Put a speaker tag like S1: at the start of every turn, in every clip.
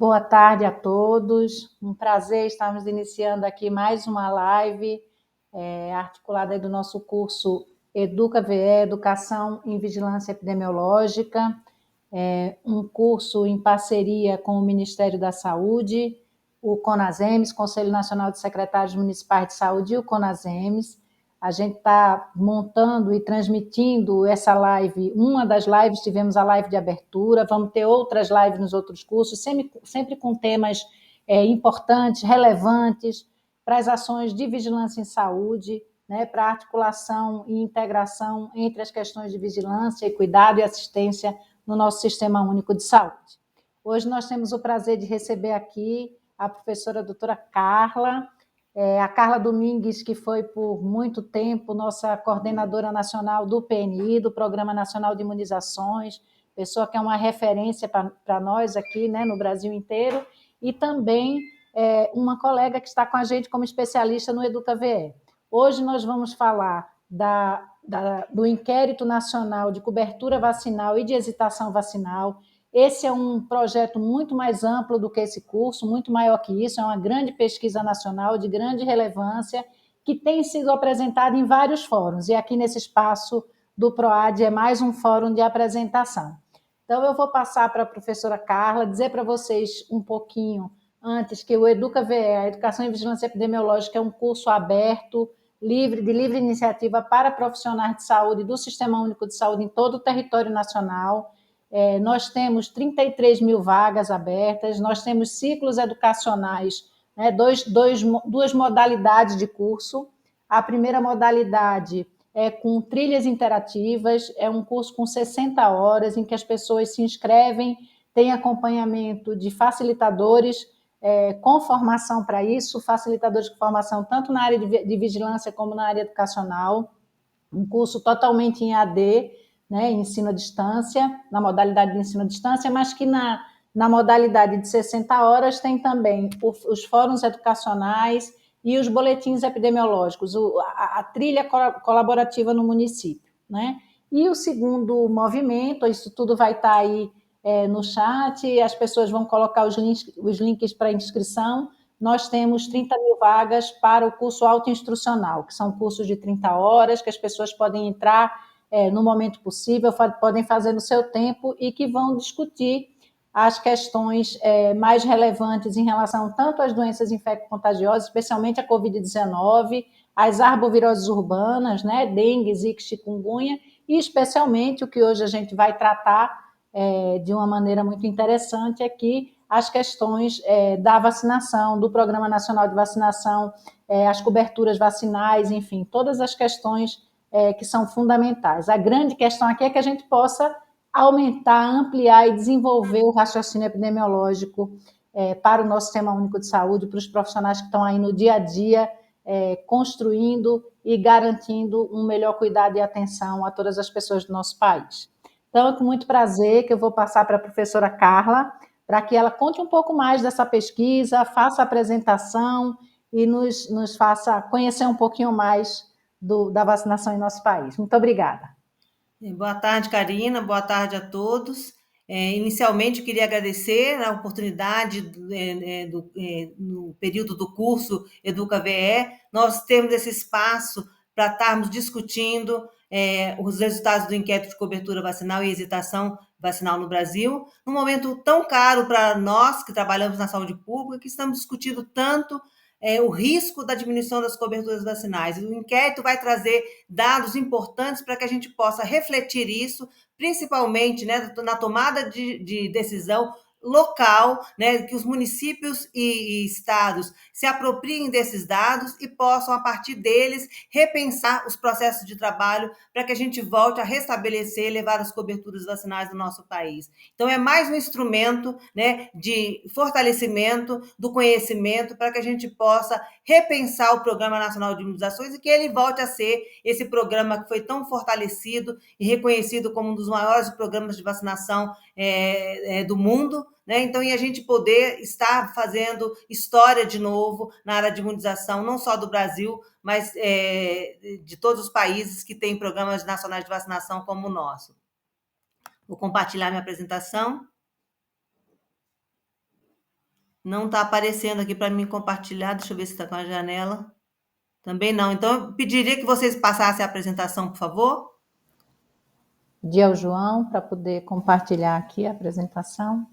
S1: Boa tarde a todos. Um prazer estarmos iniciando aqui mais uma live articulada aí do nosso curso Educa-VE, Educação em Vigilância Epidemiológica, um curso em parceria com o Ministério da Saúde, o CONASEMES, Conselho Nacional de Secretários Municipais de Saúde, e o CONASEMES. A gente está montando e transmitindo essa live, uma das lives, tivemos a live de abertura, vamos ter outras lives nos outros cursos, sempre com temas importantes, relevantes, para as ações de vigilância em saúde, né, para a articulação e integração entre as questões de vigilância e cuidado e assistência no nosso Sistema Único de Saúde. Hoje nós temos o prazer de receber aqui a professora doutora Carla, a Carla Domingues, que foi por muito tempo nossa coordenadora nacional do PNI, do Programa Nacional de Imunizações, pessoa que é uma referência para nós aqui, né, no Brasil inteiro, e também uma colega que está com a gente como especialista no Educa-VE. Hoje nós vamos falar do Inquérito Nacional de Cobertura Vacinal e de Hesitação Vacinal. Esse é um projeto muito mais amplo do que esse curso, muito maior que isso, é uma grande pesquisa nacional de grande relevância que tem sido apresentada em vários fóruns, e aqui nesse espaço do PROAD é mais um fórum de apresentação. Então, eu vou passar para a professora Carla, dizer para vocês um pouquinho antes que o Educa-VE, a Educação em Vigilância Epidemiológica, é um curso aberto, de livre iniciativa para profissionais de saúde do Sistema Único de Saúde em todo o território nacional. Nós temos 33 mil vagas abertas, nós temos ciclos educacionais, né, duas modalidades de curso. A primeira modalidade é com trilhas interativas, é um curso com 60 horas, em que as pessoas se inscrevem, têm acompanhamento de facilitadores com formação para isso, facilitadores de formação tanto na área de vigilância como na área educacional, um curso totalmente em AD, né, ensino à distância, na modalidade de ensino à distância, mas que na modalidade de 60 horas tem também os fóruns educacionais e os boletins epidemiológicos, a trilha colaborativa no município, né? E o segundo movimento, isso tudo vai estar aí no chat, as pessoas vão colocar os links para inscrição. Nós temos 30 mil vagas para o curso autoinstrucional, que são cursos de 30 horas, que as pessoas podem entrar no momento possível, podem fazer no seu tempo e que vão discutir as questões mais relevantes em relação tanto às doenças infecto-contagiosas, especialmente a Covid-19, as arboviroses urbanas, né, dengue, zika, chikungunya, e especialmente o que hoje a gente vai tratar de uma maneira muito interessante aqui, as questões da vacinação, do Programa Nacional de Vacinação, as coberturas vacinais, enfim, todas as questões que são fundamentais. A grande questão aqui é que a gente possa aumentar, ampliar e desenvolver o raciocínio epidemiológico para o nosso Sistema Único de Saúde, para os profissionais que estão aí no dia a dia, construindo e garantindo um melhor cuidado e atenção a todas as pessoas do nosso país. Então, é com muito prazer que eu vou passar para a professora Carla, para que ela conte um pouco mais dessa pesquisa, faça a apresentação e nos faça conhecer um pouquinho mais da vacinação em nosso país. Muito obrigada.
S2: Boa tarde, Karina. Boa tarde a todos. Inicialmente, eu queria agradecer a oportunidade no período do curso Educa-VE, nós temos esse espaço para estarmos discutindo os resultados do inquérito de cobertura vacinal e hesitação vacinal no Brasil, num momento tão caro para nós que trabalhamos na saúde pública, que estamos discutindo tanto o risco da diminuição das coberturas vacinais. O inquérito vai trazer dados importantes para que a gente possa refletir isso, principalmente, né, na tomada de decisão local, né, que os municípios e estados se apropriem desses dados e possam, a partir deles, repensar os processos de trabalho para que a gente volte a restabelecer e levar as coberturas vacinais do nosso país. Então, é mais um instrumento, né, de fortalecimento do conhecimento para que a gente possa repensar o Programa Nacional de Imunizações e que ele volte a ser esse programa que foi tão fortalecido e reconhecido como um dos maiores programas de vacinação do mundo, né? Então, e a gente poder estar fazendo história de novo na área de imunização, não só do Brasil, mas de todos os países que têm programas nacionais de vacinação como o nosso. Vou compartilhar minha apresentação. Não está aparecendo aqui para mim compartilhar. Deixa eu ver se está com a janela. Também não. Então, eu pediria que vocês passassem a apresentação, por favor.
S1: Pedir ao João para poder compartilhar aqui a apresentação.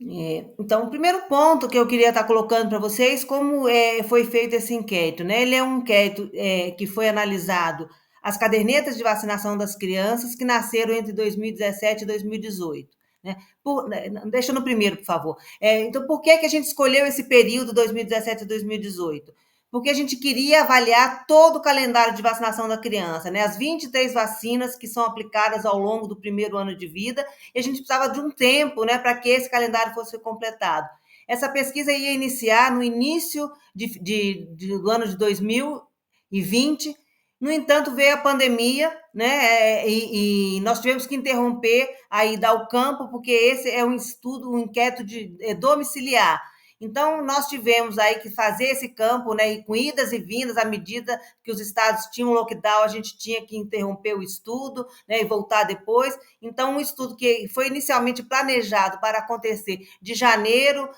S2: Então, o primeiro ponto que eu queria estar colocando para vocês, como foi feito esse inquérito, né? Ele é um inquérito que foi analisado as cadernetas de vacinação das crianças que nasceram entre 2017 e 2018. Né? Deixa no primeiro, por favor. Então, por que a gente escolheu esse período 2017 e 2018? Porque a gente queria avaliar todo o calendário de vacinação da criança, né? As 23 vacinas que são aplicadas ao longo do primeiro ano de vida, e a gente precisava de um tempo, né, para que esse calendário fosse completado. Essa pesquisa ia iniciar no início do ano de 2020. No entanto, veio a pandemia, né? E nós tivemos que interromper a ida ao campo, porque esse é um estudo, um inquérito domiciliar. Então, nós tivemos aí que fazer esse campo, né? E com idas e vindas, à medida que os estados tinham lockdown, a gente tinha que interromper o estudo, né? E voltar depois. Então, um estudo que foi inicialmente planejado para acontecer de janeiro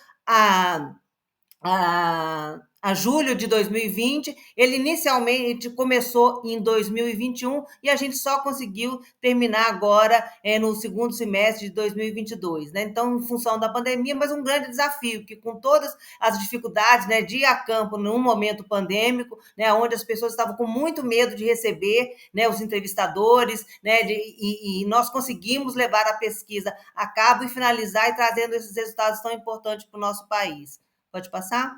S2: a julho de 2020, ele inicialmente começou em 2021 e a gente só conseguiu terminar agora no segundo semestre de 2022, né? Então, em função da pandemia, mas um grande desafio, que com todas as dificuldades, né, de ir a campo num momento pandêmico, né, onde as pessoas estavam com muito medo de receber, né, os entrevistadores, né, e nós conseguimos levar a pesquisa a cabo e finalizar e trazendo esses resultados tão importantes para o nosso país. Pode passar?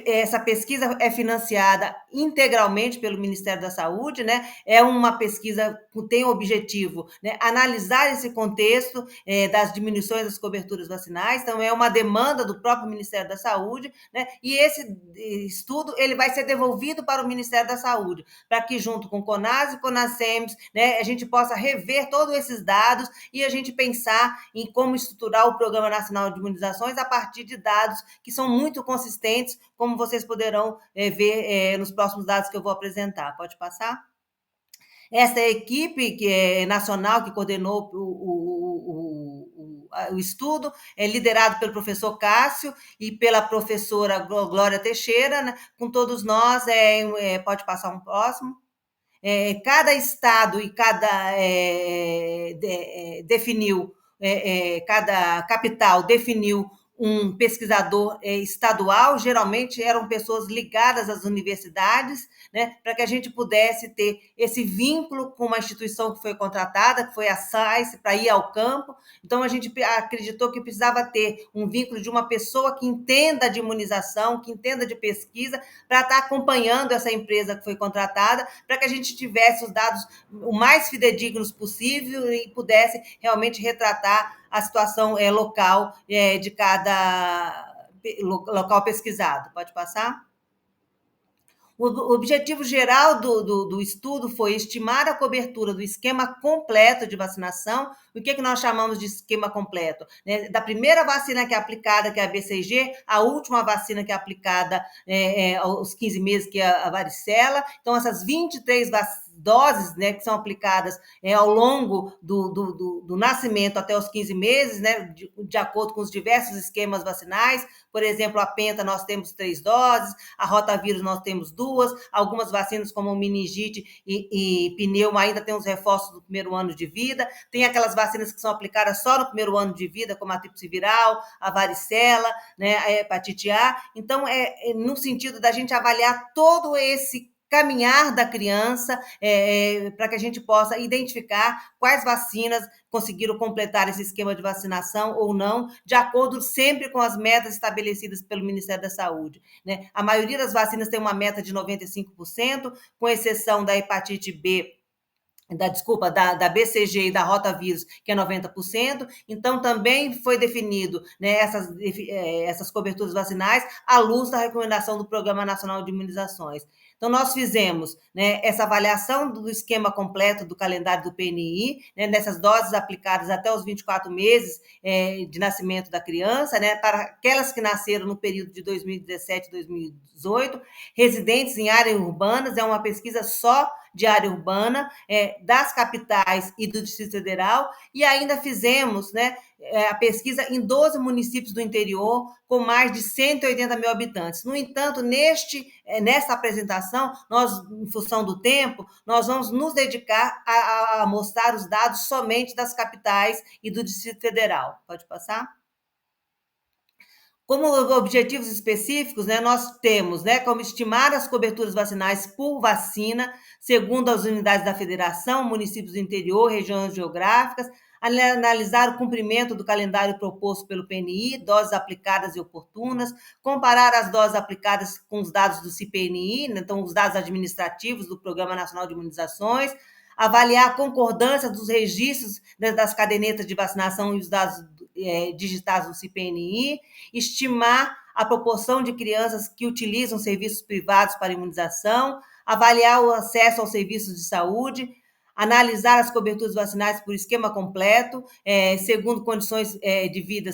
S2: Essa pesquisa é financiada integralmente pelo Ministério da Saúde, né? É uma pesquisa que tem o objetivo, né, analisar esse contexto das diminuições das coberturas vacinais, então é uma demanda do próprio Ministério da Saúde, né? E esse estudo ele vai ser devolvido para o Ministério da Saúde, para que junto com o CONAS e CONASEMS, né, a gente possa rever todos esses dados e a gente pensar em como estruturar o Programa Nacional de Imunizações a partir de dados que são muito consistentes, como vocês poderão ver nos próximos dados que eu vou apresentar. Pode passar? Essa é a equipe nacional que coordenou o estudo, é liderado pelo professor Cássio e pela professora Glória Teixeira, né? Com todos nós, pode passar um próximo. Cada estado e definiu, cada capital definiu um pesquisador estadual, geralmente eram pessoas ligadas às universidades, né, para que a gente pudesse ter esse vínculo com uma instituição que foi contratada, que foi a SAIS, para ir ao campo. Então, a gente acreditou que precisava ter um vínculo de uma pessoa que entenda de imunização, que entenda de pesquisa, para estar acompanhando essa empresa que foi contratada, para que a gente tivesse os dados o mais fidedignos possível e pudesse realmente retratar a situação local de cada local pesquisado. Pode passar? O objetivo geral do estudo foi estimar a cobertura do esquema completo de vacinação. O que nós chamamos de esquema completo? Né? Da primeira vacina que é aplicada, que é a BCG, a última vacina que é aplicada aos 15 meses, que é a varicela. Então, essas 23 doses, né, que são aplicadas ao longo do nascimento até os 15 meses, né, de acordo com os diversos esquemas vacinais. Por exemplo, a penta nós temos 3 doses, a rotavírus nós temos 2, algumas vacinas como o meningite e pneumo ainda tem os reforços do primeiro ano de vida, tem aquelas vacinas que são aplicadas só no primeiro ano de vida, como a tríplice viral, a varicela, né, a hepatite A. Então, no sentido da gente avaliar todo esse caminhar da criança, para que a gente possa identificar quais vacinas conseguiram completar esse esquema de vacinação ou não, de acordo sempre com as metas estabelecidas pelo Ministério da Saúde, né? A maioria das vacinas tem uma meta de 95%, com exceção da hepatite B, da BCG e da rotavírus, que é 90%. Então, também foi definido, né, essas coberturas vacinais à luz da recomendação do Programa Nacional de Imunizações. Então, nós fizemos, né, essa avaliação do esquema completo do calendário do PNI, né, nessas doses aplicadas até os 24 meses de nascimento da criança, né, para aquelas que nasceram no período de 2017 e 2018, residentes em áreas urbanas, é uma pesquisa só de área urbana, das capitais e do Distrito Federal, e ainda fizemos, né, a pesquisa em 12 municípios do interior, com mais de 180 mil habitantes. No entanto, nessa apresentação, nós, em função do tempo, nós vamos nos dedicar a mostrar os dados somente das capitais e do Distrito Federal. Pode passar? Como objetivos específicos, né, nós temos, né, como estimar as coberturas vacinais por vacina, segundo as unidades da federação, municípios do interior, regiões geográficas, analisar o cumprimento do calendário proposto pelo PNI, doses aplicadas e oportunas, comparar as doses aplicadas com os dados do CPNI, né, então os dados administrativos do Programa Nacional de Imunizações, avaliar a concordância dos registros, né, das cadernetas de vacinação e os dados digitados no CPNI, estimar a proporção de crianças que utilizam serviços privados para imunização, avaliar o acesso aos serviços de saúde, analisar as coberturas vacinais por esquema completo, segundo condições de vida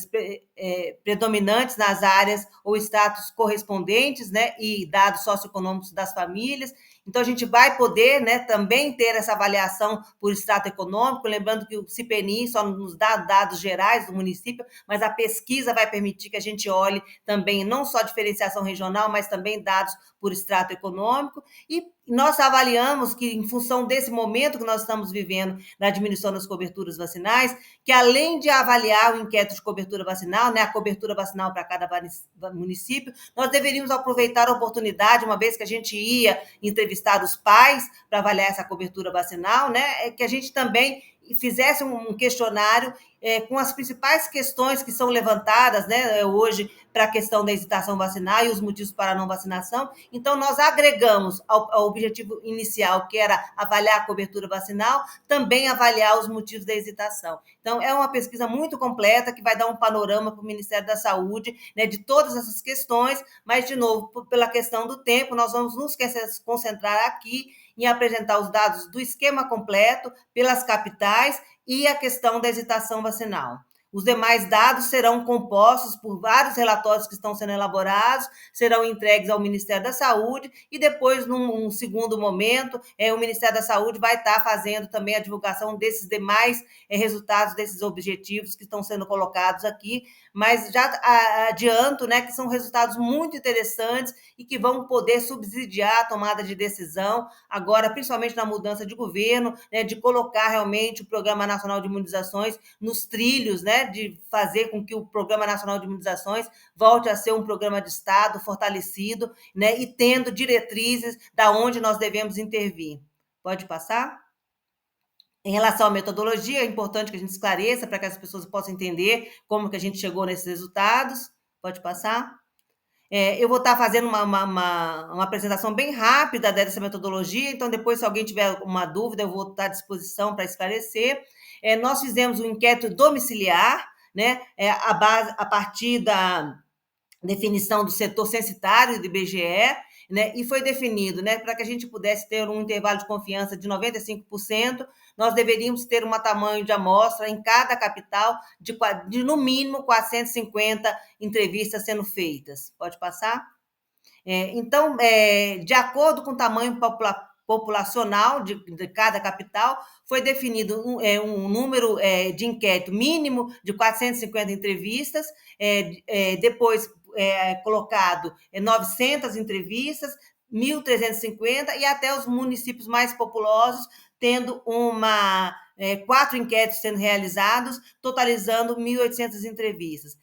S2: predominantes nas áreas ou status correspondentes, né, e dados socioeconômicos das famílias. Então, a gente vai poder, né, também ter essa avaliação por extrato econômico, lembrando que o CPNI só nos dá dados gerais do município, mas a pesquisa vai permitir que a gente olhe também não só diferenciação regional, mas também dados por extrato econômico. E nós avaliamos que, em função desse momento que nós estamos vivendo na diminuição das coberturas vacinais, que além de avaliar o inquérito de cobertura vacinal, né, a cobertura vacinal para cada município, nós deveríamos aproveitar a oportunidade, uma vez que a gente ia entrevistar os pais para avaliar essa cobertura vacinal, né, que a gente também fizesse um questionário com as principais questões que são levantadas, né, hoje para a questão da hesitação vacinal e os motivos para a não vacinação. Então, nós agregamos ao objetivo inicial, que era avaliar a cobertura vacinal, também avaliar os motivos da hesitação. Então, é uma pesquisa muito completa que vai dar um panorama para o Ministério da Saúde, né, de todas essas questões, mas, de novo, pela questão do tempo, nós vamos nos concentrar aqui em apresentar os dados do esquema completo pelas capitais e a questão da hesitação vacinal. Os demais dados serão compostos por vários relatórios que estão sendo elaborados, serão entregues ao Ministério da Saúde e depois, num segundo momento, o Ministério da Saúde vai estar fazendo também a divulgação desses demais resultados, desses objetivos que estão sendo colocados aqui, mas já adianto, né, que são resultados muito interessantes e que vão poder subsidiar a tomada de decisão, agora, principalmente na mudança de governo, né, de colocar realmente o Programa Nacional de Imunizações nos trilhos, né, de fazer com que o Programa Nacional de Imunizações volte a ser um programa de Estado fortalecido, né, e tendo diretrizes da onde nós devemos intervir. Pode passar? Em relação à metodologia, é importante que a gente esclareça para que as pessoas possam entender como que a gente chegou nesses resultados. Pode passar? Eu vou estar fazendo uma apresentação bem rápida dessa metodologia, então depois, se alguém tiver uma dúvida, eu vou estar à disposição para esclarecer. Nós fizemos um inquérito domiciliar, né, a partir da definição do setor censitário do IBGE, né, e foi definido, né, para que a gente pudesse ter um intervalo de confiança de 95%, nós deveríamos ter um tamanho de amostra em cada capital de no mínimo 450 entrevistas sendo feitas. Pode passar? Então, de acordo com o tamanho populacional de cada capital, foi definido um número de inquérito mínimo de 450 entrevistas, depois colocado 900 entrevistas, 1.350 e até os municípios mais populosos, tendo 4 inquéritos sendo realizados, totalizando 1.800 entrevistas.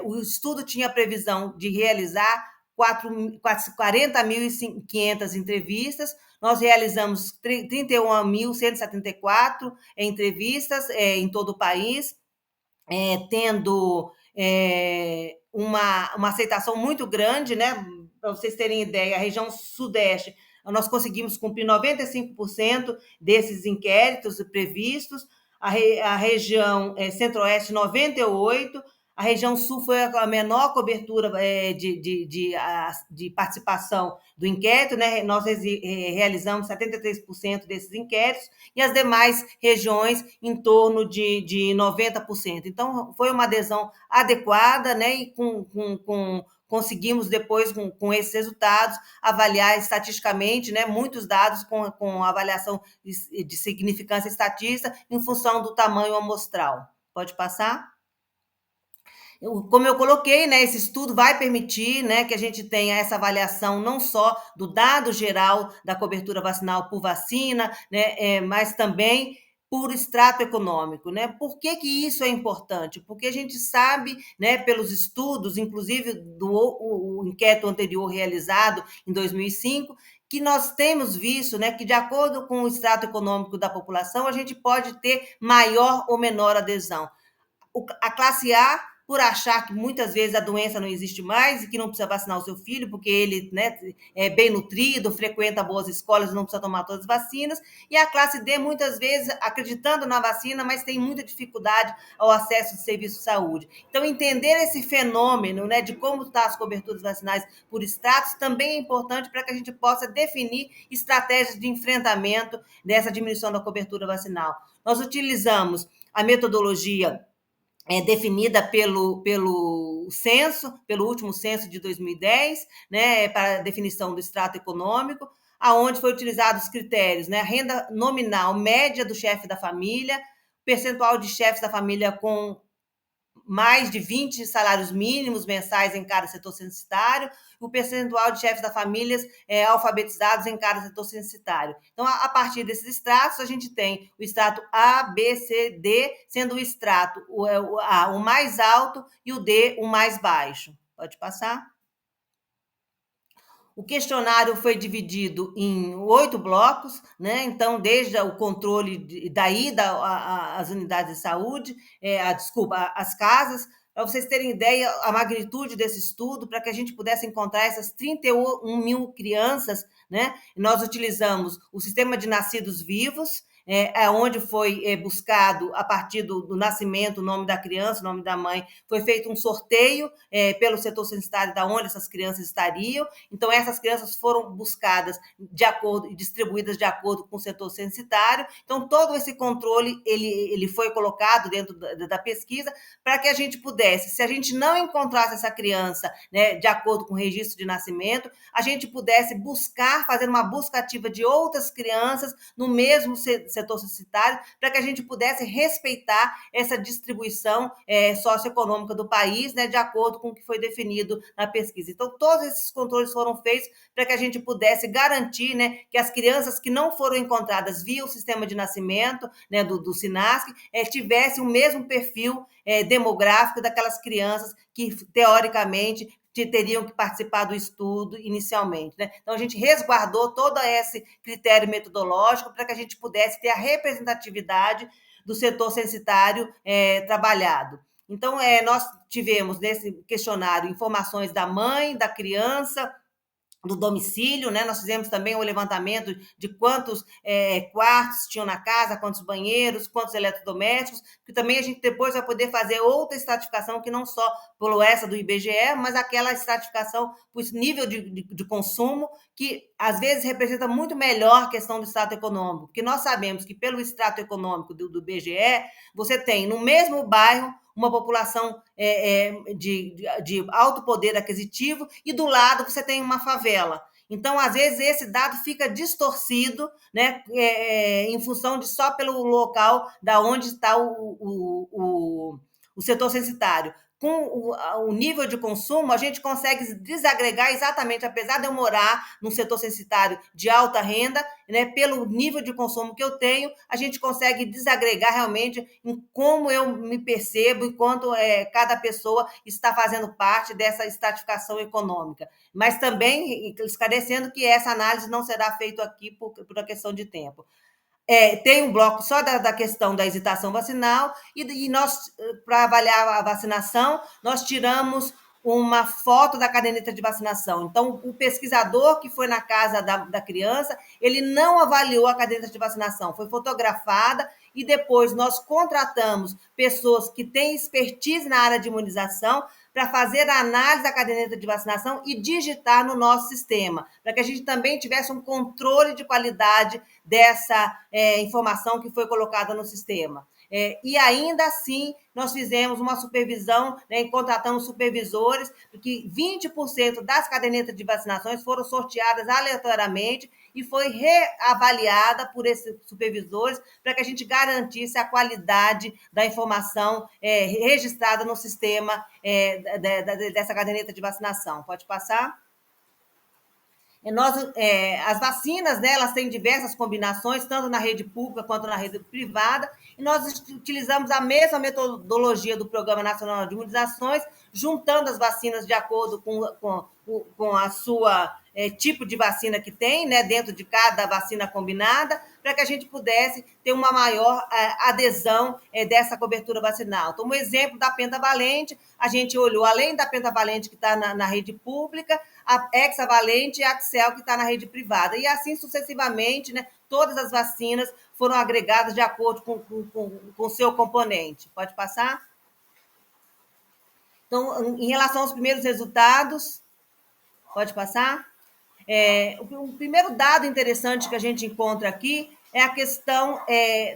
S2: O estudo tinha a previsão de realizar 40.500 entrevistas, nós realizamos 31.174 entrevistas em todo o país, tendo uma aceitação muito grande, né? Para vocês terem ideia, a região sudeste, nós conseguimos cumprir 95% desses inquéritos previstos, a região centro-oeste, 98%, A região sul foi a menor cobertura de participação do inquérito, né? Nós realizamos 73% desses inquéritos, e as demais regiões em torno de 90%. Então, foi uma adesão adequada, né? E conseguimos, depois, com esses resultados, avaliar estatisticamente, né, muitos dados com avaliação de significância estatística em função do tamanho amostral. Pode passar? Como eu coloquei, né, esse estudo vai permitir, né, que a gente tenha essa avaliação não só do dado geral da cobertura vacinal por vacina, né, mas também por extrato econômico, né? Por que isso é importante? Porque a gente sabe, né, pelos estudos, inclusive o inquérito anterior realizado em 2005, que nós temos visto, né, que de acordo com o extrato econômico da população, a gente pode ter maior ou menor adesão. A classe A, por achar que muitas vezes a doença não existe mais e que não precisa vacinar o seu filho, porque ele, né, é bem nutrido, frequenta boas escolas e não precisa tomar todas as vacinas, e a classe D, muitas vezes, acreditando na vacina, mas tem muita dificuldade ao acesso de serviço de saúde. Então, entender esse fenômeno, né, de como estão as coberturas vacinais por estratos também é importante para que a gente possa definir estratégias de enfrentamento dessa diminuição da cobertura vacinal. Nós utilizamos a metodologia definida pelo censo, pelo último censo de 2010, né, para a definição do extrato econômico, aonde foi utilizados os critérios, né, a renda nominal média do chefe da família, percentual de chefes da família com mais de 20 salários mínimos mensais em cada setor censitário, o percentual de chefes da família alfabetizados em cada setor censitário. Então, a partir desses estratos, a gente tem o extrato A, B, C, D, sendo o extrato o A o mais alto e o D o mais baixo. Pode passar? O questionário foi dividido em 8 blocos, né? Então, desde o controle da ida às unidades de saúde, as casas, para vocês terem ideia, a magnitude desse estudo, para que a gente pudesse encontrar essas 31 mil crianças, né? Nós utilizamos o sistema de nascidos vivos, onde foi buscado, a partir do nascimento, o nome da criança, o nome da mãe, foi feito um sorteio pelo setor censitário de onde essas crianças estariam. Então, essas crianças foram buscadas de acordo e distribuídas de acordo com o setor censitário. Então, todo esse controle ele foi colocado dentro da pesquisa para que a gente pudesse, se a gente não encontrasse essa criança, né, de acordo com o registro de nascimento, a gente pudesse buscar, fazer uma busca ativa de outras crianças no mesmo setor censitário, para que a gente pudesse respeitar essa distribuição socioeconômica do país, né, de acordo com o que foi definido na pesquisa. Então, todos esses controles foram feitos para que a gente pudesse garantir, né, que as crianças que não foram encontradas via o sistema de nascimento, né, do SINASC, tivessem o mesmo perfil demográfico daquelas crianças que, teoricamente, teriam que participar do estudo inicialmente, né? Então, a gente resguardou todo esse critério metodológico para que a gente pudesse ter a representatividade do setor censitário trabalhado. Então, nós tivemos nesse questionário informações da mãe, da criança, do domicílio, né? Nós fizemos também o levantamento de quantos quartos tinham na casa, quantos banheiros, quantos eletrodomésticos, que também a gente depois vai poder fazer outra estratificação, que não só pelo essa do IBGE, mas aquela estratificação por nível de consumo, que às vezes representa muito melhor a questão do extrato econômico, porque nós sabemos que pelo extrato econômico do IBGE, você tem no mesmo bairro uma população de alto poder aquisitivo, e do lado você tem uma favela. Então, às vezes, esse dado fica distorcido, né, em função de só pelo local da onde está o setor censitário. Com o nível de consumo, a gente consegue desagregar exatamente, apesar de eu morar num setor censitário de alta renda, né, pelo nível de consumo que eu tenho, a gente consegue desagregar realmente em como eu me percebo, enquanto cada pessoa está fazendo parte dessa estratificação econômica. Mas também esclarecendo que essa análise não será feita aqui por uma questão de tempo. Tem um bloco só da questão da hesitação vacinal, e nós, para avaliar a vacinação, nós tiramos uma foto da caderneta de vacinação. Então, o pesquisador que foi na casa da criança, ele não avaliou a caderneta de vacinação, foi fotografada e depois nós contratamos pessoas que têm expertise na área de imunização para fazer a análise da caderneta de vacinação e digitar no nosso sistema, para que a gente também tivesse um controle de qualidade dessa informação que foi colocada no sistema. E ainda assim, nós fizemos uma supervisão, né, contratamos supervisores, porque 20% das cadernetas de vacinações foram sorteadas aleatoriamente e foi reavaliada por esses supervisores para que a gente garantisse a qualidade da informação registrada no sistema dessa caderneta de vacinação. Pode passar? As vacinas, né, elas têm diversas combinações, tanto na rede pública quanto na rede privada, e nós utilizamos a mesma metodologia do Programa Nacional de Imunizações, juntando as vacinas de acordo com a sua tipo de vacina que tem, né, dentro de cada vacina combinada, para que a gente pudesse ter uma maior adesão dessa cobertura vacinal. Então, um exemplo da pentavalente, a gente olhou, além da pentavalente que está na rede pública, a hexavalente e a Axel, que está na rede privada. E assim sucessivamente, né, todas as vacinas foram agregadas de acordo com o seu componente. Pode passar? Então, em relação aos primeiros resultados, pode passar? O primeiro dado interessante que a gente encontra aqui é a questão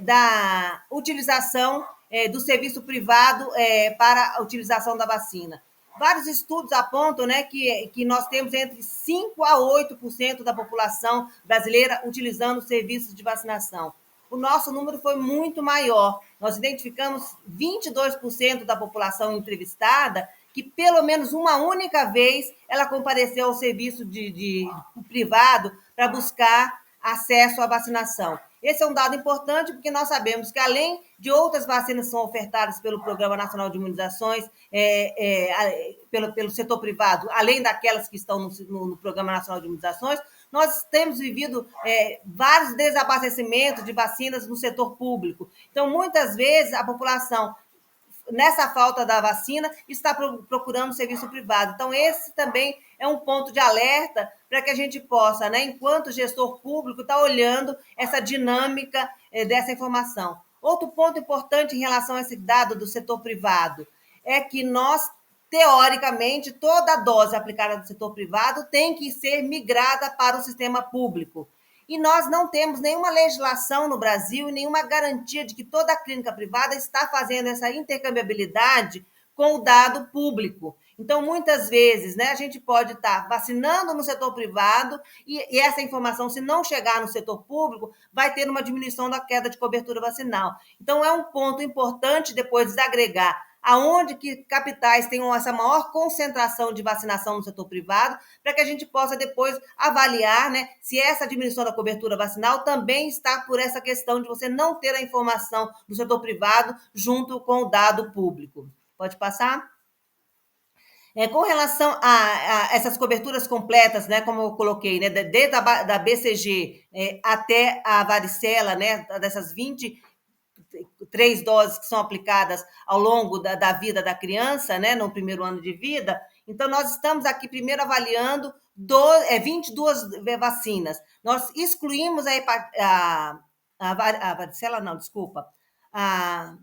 S2: da utilização do serviço privado para a utilização da vacina. Vários estudos apontam, né, que nós temos entre 5% a 8% da população brasileira utilizando serviços de vacinação. O nosso número foi muito maior. Nós identificamos 22% da população entrevistada que pelo menos uma única vez ela compareceu ao serviço de privado para buscar acesso à vacinação. Esse é um dado importante porque nós sabemos que, além de outras vacinas que são ofertadas pelo Programa Nacional de Imunizações, pelo setor privado, além daquelas que estão no Programa Nacional de Imunizações, nós temos vivido vários desabastecimentos de vacinas no setor público. Então, muitas vezes, a população, nessa falta da vacina, está procurando serviço privado. Então, esse também é um ponto de alerta para que a gente possa, né, enquanto gestor público, estar olhando essa dinâmica dessa informação. Outro ponto importante em relação a esse dado do setor privado é que nós, teoricamente, toda a dose aplicada no setor privado tem que ser migrada para o sistema público. E nós não temos nenhuma legislação no Brasil e nenhuma garantia de que toda a clínica privada está fazendo essa intercambiabilidade com o dado público. Então, muitas vezes, né, a gente pode estar vacinando no setor privado e essa informação, se não chegar no setor público, vai ter uma diminuição da queda de cobertura vacinal. Então, é um ponto importante depois desagregar aonde que capitais tenham essa maior concentração de vacinação no setor privado, para que a gente possa depois avaliar, né, se essa diminuição da cobertura vacinal também está por essa questão de você não ter a informação do setor privado junto com o dado público. Pode passar? Com relação a essas coberturas completas, né, como eu coloquei, né, desde da BCG até a varicela, né, dessas 23 doses que são aplicadas ao longo da vida da criança, né, no primeiro ano de vida. Então, nós estamos aqui primeiro avaliando 22 vacinas. Nós excluímos a varicela, não, desculpa, a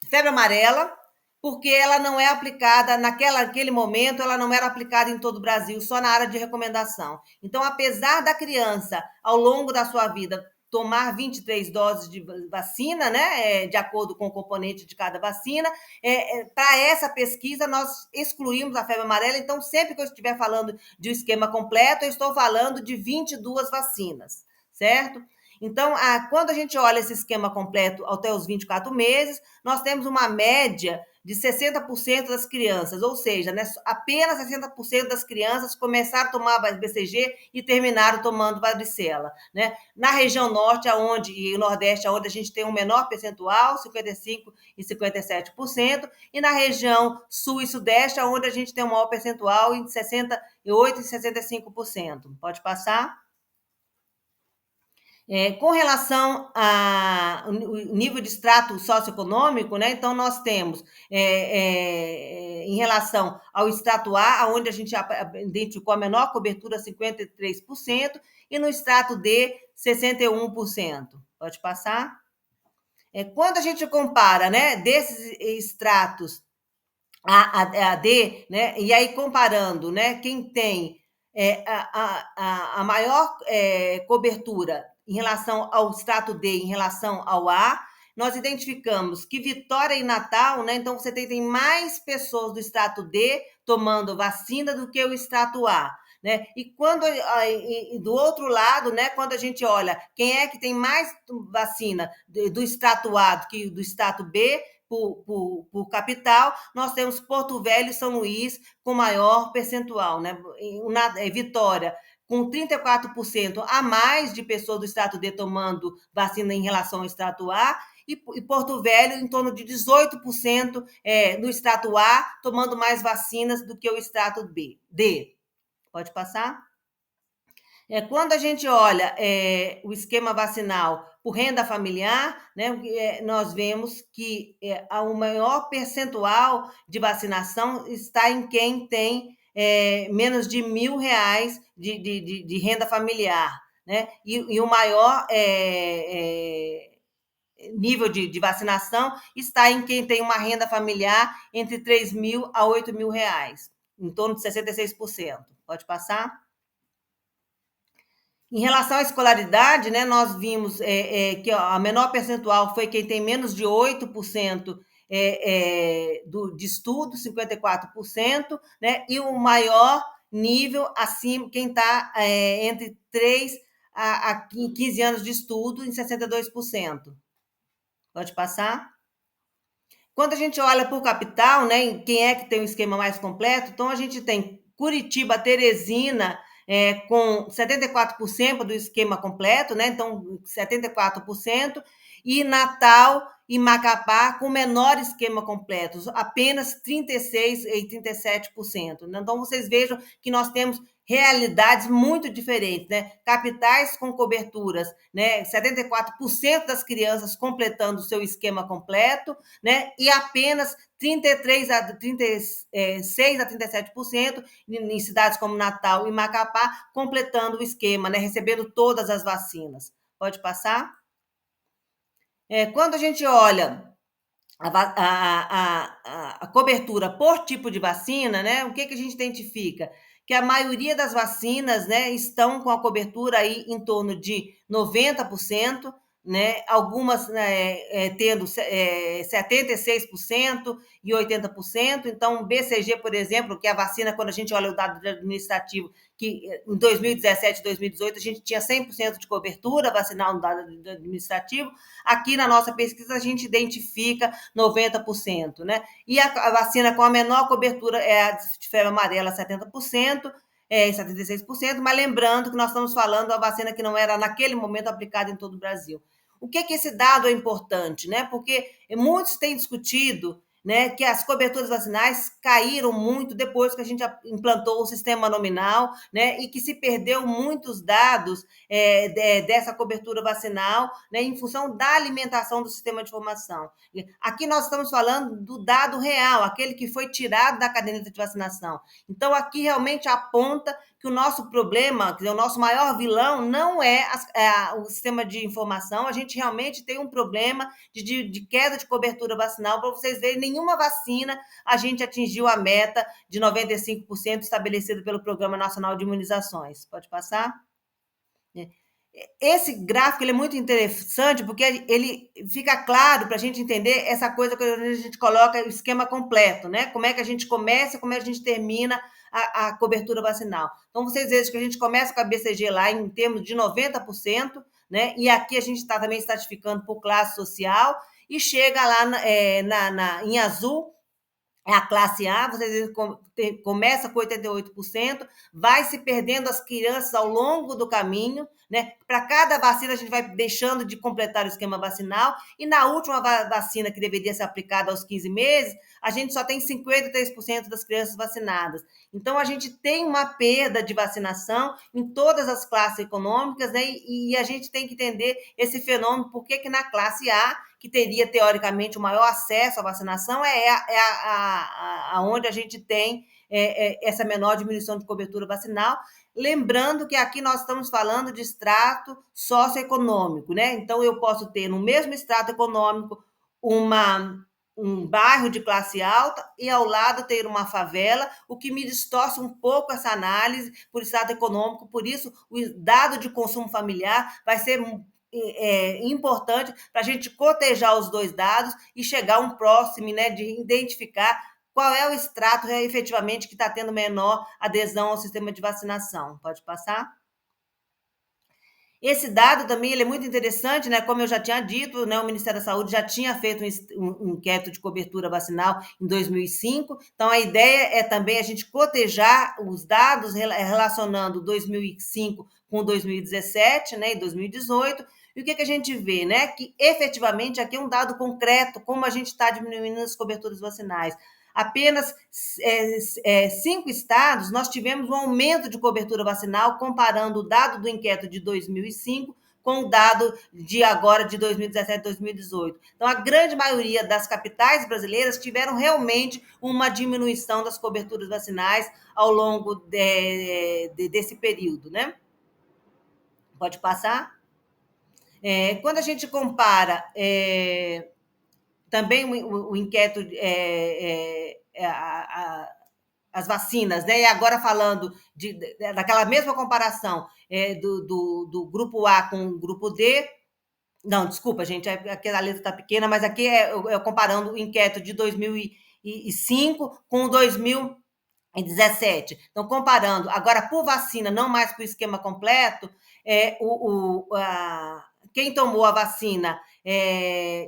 S2: febre amarela, porque ela não é aplicada, naquele momento, ela não era aplicada em todo o Brasil, só na área de recomendação. Então, apesar da criança, ao longo da sua vida, tomar 23 doses de vacina, né, de acordo com o componente de cada vacina, para essa pesquisa, nós excluímos a febre amarela. Então, sempre que eu estiver falando de um esquema completo, eu estou falando de 22 vacinas, certo? Então, quando a gente olha esse esquema completo até os 24 meses, nós temos uma média de 60% das crianças, ou seja, né, apenas 60% das crianças começaram a tomar BCG e terminaram tomando varicela. Né? Na região norte e nordeste, onde a gente tem um menor percentual, 55% e 57%, e na região sul e sudeste, onde a gente tem um maior percentual, em 68% e 65%. Pode passar? Com relação ao nível de extrato socioeconômico, né, então nós temos, em relação ao extrato A, onde a gente identificou a menor cobertura, 53%, e no extrato D, 61%. Pode passar? Quando a gente compara, né, desses extratos a D, né, e aí comparando, né, quem tem a maior cobertura em relação ao extrato D em relação ao A, nós identificamos que Vitória e Natal, né, então você tem mais pessoas do extrato D tomando vacina do que o extrato A. Né? E quando do outro lado, né, quando a gente olha quem é que tem mais vacina do extrato A do que do extrato B, por capital, nós temos Porto Velho e São Luís com maior percentual, né? Vitória, com 34% a mais de pessoas do extrato D tomando vacina em relação ao extrato A, e Porto Velho em torno de 18% no extrato A, tomando mais vacinas do que o extrato B. D. Pode passar? Quando a gente olha o esquema vacinal por renda familiar, né, nós vemos que o maior percentual de vacinação está em quem tem menos de R$ 1.000 de renda familiar. Né? E o maior nível de vacinação está em quem tem uma renda familiar entre R$ 3.000 a R$ 8.000, em torno de 66%. Pode passar? Em relação à escolaridade, né, nós vimos que a menor percentual foi quem tem menos de 8% de estudo, 54%, né, e o maior nível acima, quem está entre 3 a 15 anos de estudo, em 62%. Pode passar? Quando a gente olha por capital, né, quem é que tem o esquema mais completo, então a gente tem Curitiba, Teresina, com 74% do esquema completo, né? Então, 74%, e Natal e Macapá com menor esquema completo, apenas 36% e 37%. Então, vocês vejam que nós temos realidades muito diferentes, né? Capitais com coberturas, né? 74% das crianças completando o seu esquema completo, né? E apenas 36 a 37% em cidades como Natal e Macapá, completando o esquema, né? Recebendo todas as vacinas. Pode passar? Quando a gente olha a cobertura por tipo de vacina, né? O que a gente identifica? Que a maioria das vacinas, né, estão com a cobertura aí em torno de 90%, né? Algumas tendo 76% e 80%. Então, BCG, por exemplo, que é a vacina, quando a gente olha o dado administrativo, que em 2017 e 2018 a gente tinha 100% de cobertura vacinal no dado administrativo, aqui na nossa pesquisa a gente identifica 90%, né? E a vacina com a menor cobertura é a de febre amarela, 70%, 76%, mas lembrando que nós estamos falando da vacina que não era naquele momento aplicada em todo o Brasil. O que esse dado é importante, né? Porque muitos têm discutido, né, que as coberturas vacinais caíram muito depois que a gente implantou o sistema nominal, né, e que se perdeu muitos dados dessa cobertura vacinal, né, em função da alimentação do sistema de informação. Aqui nós estamos falando do dado real, aquele que foi tirado da caderneta de vacinação. Então, aqui realmente aponta que o nosso problema, quer dizer, o nosso maior vilão não é o sistema de informação, a gente realmente tem um problema de queda de cobertura vacinal. Para vocês verem, nenhuma vacina a gente atingiu a meta de 95% estabelecida pelo Programa Nacional de Imunizações. Pode passar? Esse gráfico ele é muito interessante porque ele fica claro para a gente entender essa coisa que a gente coloca o esquema completo, né? Como é que a gente começa e como é que a gente termina a cobertura vacinal. Então, vocês veem que a gente começa com a BCG lá em termos de 90%, né? E aqui a gente está também estratificando por classe social e chega lá em azul, é a classe A, você começa com 88%, vai se perdendo as crianças ao longo do caminho, né? Para cada vacina, a gente vai deixando de completar o esquema vacinal, e na última vacina, que deveria ser aplicada aos 15 meses, a gente só tem 53% das crianças vacinadas. Então, a gente tem uma perda de vacinação em todas as classes econômicas, né? E a gente tem que entender esse fenômeno, porque que na classe A que teria, teoricamente, o maior acesso à vacinação, onde a gente tem essa menor diminuição de cobertura vacinal. Lembrando que aqui nós estamos falando de extrato socioeconômico, né? Então, eu posso ter no mesmo extrato econômico um bairro de classe alta e ao lado ter uma favela, o que me distorce um pouco essa análise por extrato econômico. Por isso, o dado de consumo familiar vai ser importante para a gente cotejar os dois dados e chegar a um próximo, né, de identificar qual é o extrato efetivamente que está tendo menor adesão ao sistema de vacinação. Pode passar? Esse dado também ele é muito interessante, né? Como eu já tinha dito, né, o Ministério da Saúde já tinha feito um inquérito de cobertura vacinal em 2005. Então, a ideia é também a gente cotejar os dados relacionando 2005 com 2017, né, e 2018. E o que a gente vê, né? Que efetivamente aqui é um dado concreto, como a gente está diminuindo as coberturas vacinais. Apenas 5 estados nós tivemos um aumento de cobertura vacinal, comparando o dado do inquérito de 2005 com o dado de agora, de 2017 e 2018. Então, a grande maioria das capitais brasileiras tiveram realmente uma diminuição das coberturas vacinais ao longo desse período, né? Pode passar? Quando a gente compara também o inquérito, as vacinas, né? E agora falando daquela mesma comparação do grupo A com o grupo D. Não, desculpa, gente, aqui a letra está pequena, mas aqui é comparando o inquérito de 2005 com 2017. Então, comparando, agora por vacina, não mais por esquema completo, quem tomou a vacina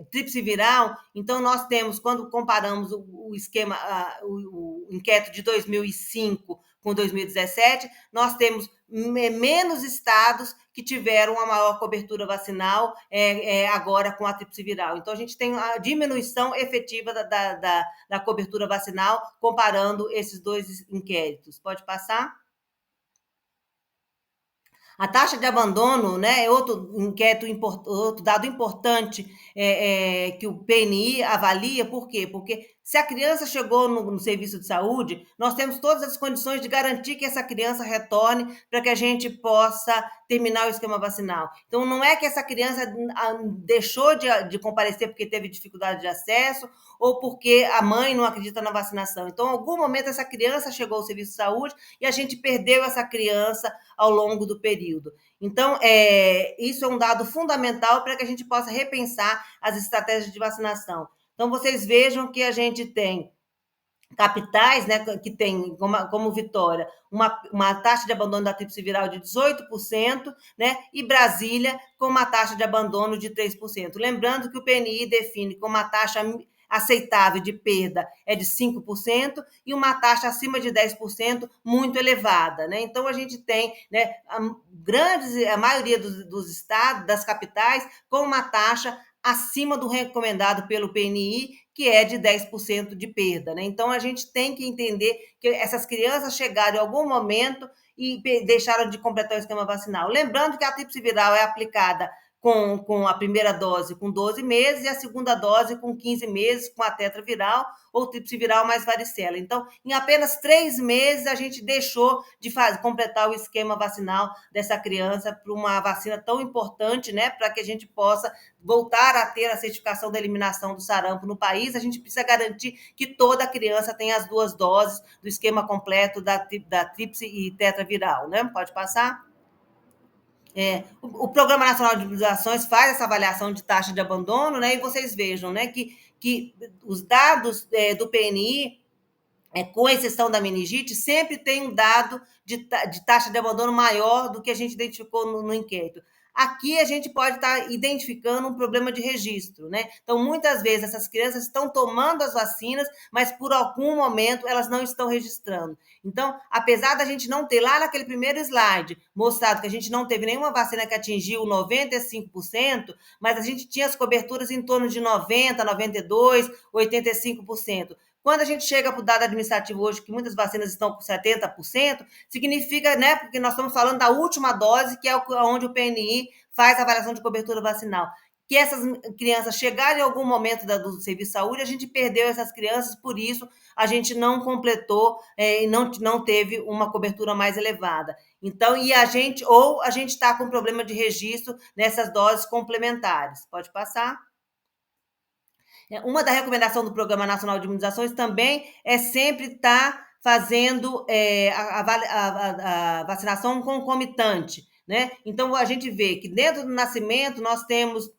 S2: tríplice viral, então nós temos, quando comparamos o esquema, o inquérito de 2005 com 2017, nós temos menos estados que tiveram uma maior cobertura vacinal agora com a tríplice viral. Então, a gente tem a diminuição efetiva da cobertura vacinal comparando esses dois inquéritos. Pode passar? A taxa de abandono, né, é outro inquérito, outro dado importante que o PNI avalia. Por quê? Porque se a criança chegou no serviço de saúde, nós temos todas as condições de garantir que essa criança retorne para que a gente possa terminar o esquema vacinal. Então, não é que essa criança deixou de comparecer porque teve dificuldade de acesso ou porque a mãe não acredita na vacinação. Então, em algum momento, essa criança chegou ao serviço de saúde e a gente perdeu essa criança ao longo do período. Então, isso é um dado fundamental para que a gente possa repensar as estratégias de vacinação. Então, vocês vejam que a gente tem capitais, né, que tem como Vitória uma taxa de abandono da tríplice viral de 18%, né, e Brasília com uma taxa de abandono de 3%. Lembrando que o PNI define como uma taxa aceitável de perda é de 5% e uma taxa acima de 10% muito elevada, né? Então, a gente tem, né, a maioria dos estados, das capitais, com uma taxa acima do recomendado pelo PNI, que é de 10% de perda, né? Então, a gente tem que entender que essas crianças chegaram em algum momento e deixaram de completar o esquema vacinal. Lembrando que a tríplice viral é aplicada com a primeira dose com 12 meses e a segunda dose com 15 meses, com a tetraviral ou tríplice viral mais varicela. Então, em apenas 3 meses, a gente deixou de completar o esquema vacinal dessa criança para uma vacina tão importante, né, para que a gente possa voltar a ter a certificação da eliminação do sarampo no país. A gente precisa garantir que toda criança tenha as 2 doses do esquema completo da tríplice e tetraviral, né? Pode passar? O Programa Nacional de Imunizações faz essa avaliação de taxa de abandono, né? E vocês vejam, né, que os dados do PNI, com exceção da meningite, sempre tem um dado de taxa de abandono maior do que a gente identificou no inquérito. Aqui a gente pode estar identificando um problema de registro, né? Então, muitas vezes essas crianças estão tomando as vacinas, mas por algum momento elas não estão registrando. Então, apesar da gente não ter lá naquele primeiro slide mostrado que a gente não teve nenhuma vacina que atingiu 95%, mas a gente tinha as coberturas em torno de 90%, 92%, 85%. Quando a gente chega para o dado administrativo hoje, que muitas vacinas estão com 70%, significa, né, porque nós estamos falando da última dose, que é onde o PNI faz a avaliação de cobertura vacinal, que essas crianças chegaram em algum momento do serviço de saúde, a gente perdeu essas crianças, por isso a gente não completou e não teve uma cobertura mais elevada. Então, a gente está com problema de registro nessas doses complementares. Pode passar. Uma da recomendação do Programa Nacional de Imunizações também é sempre estar fazendo a vacinação concomitante, né? Então, a gente vê que dentro do nascimento nós temos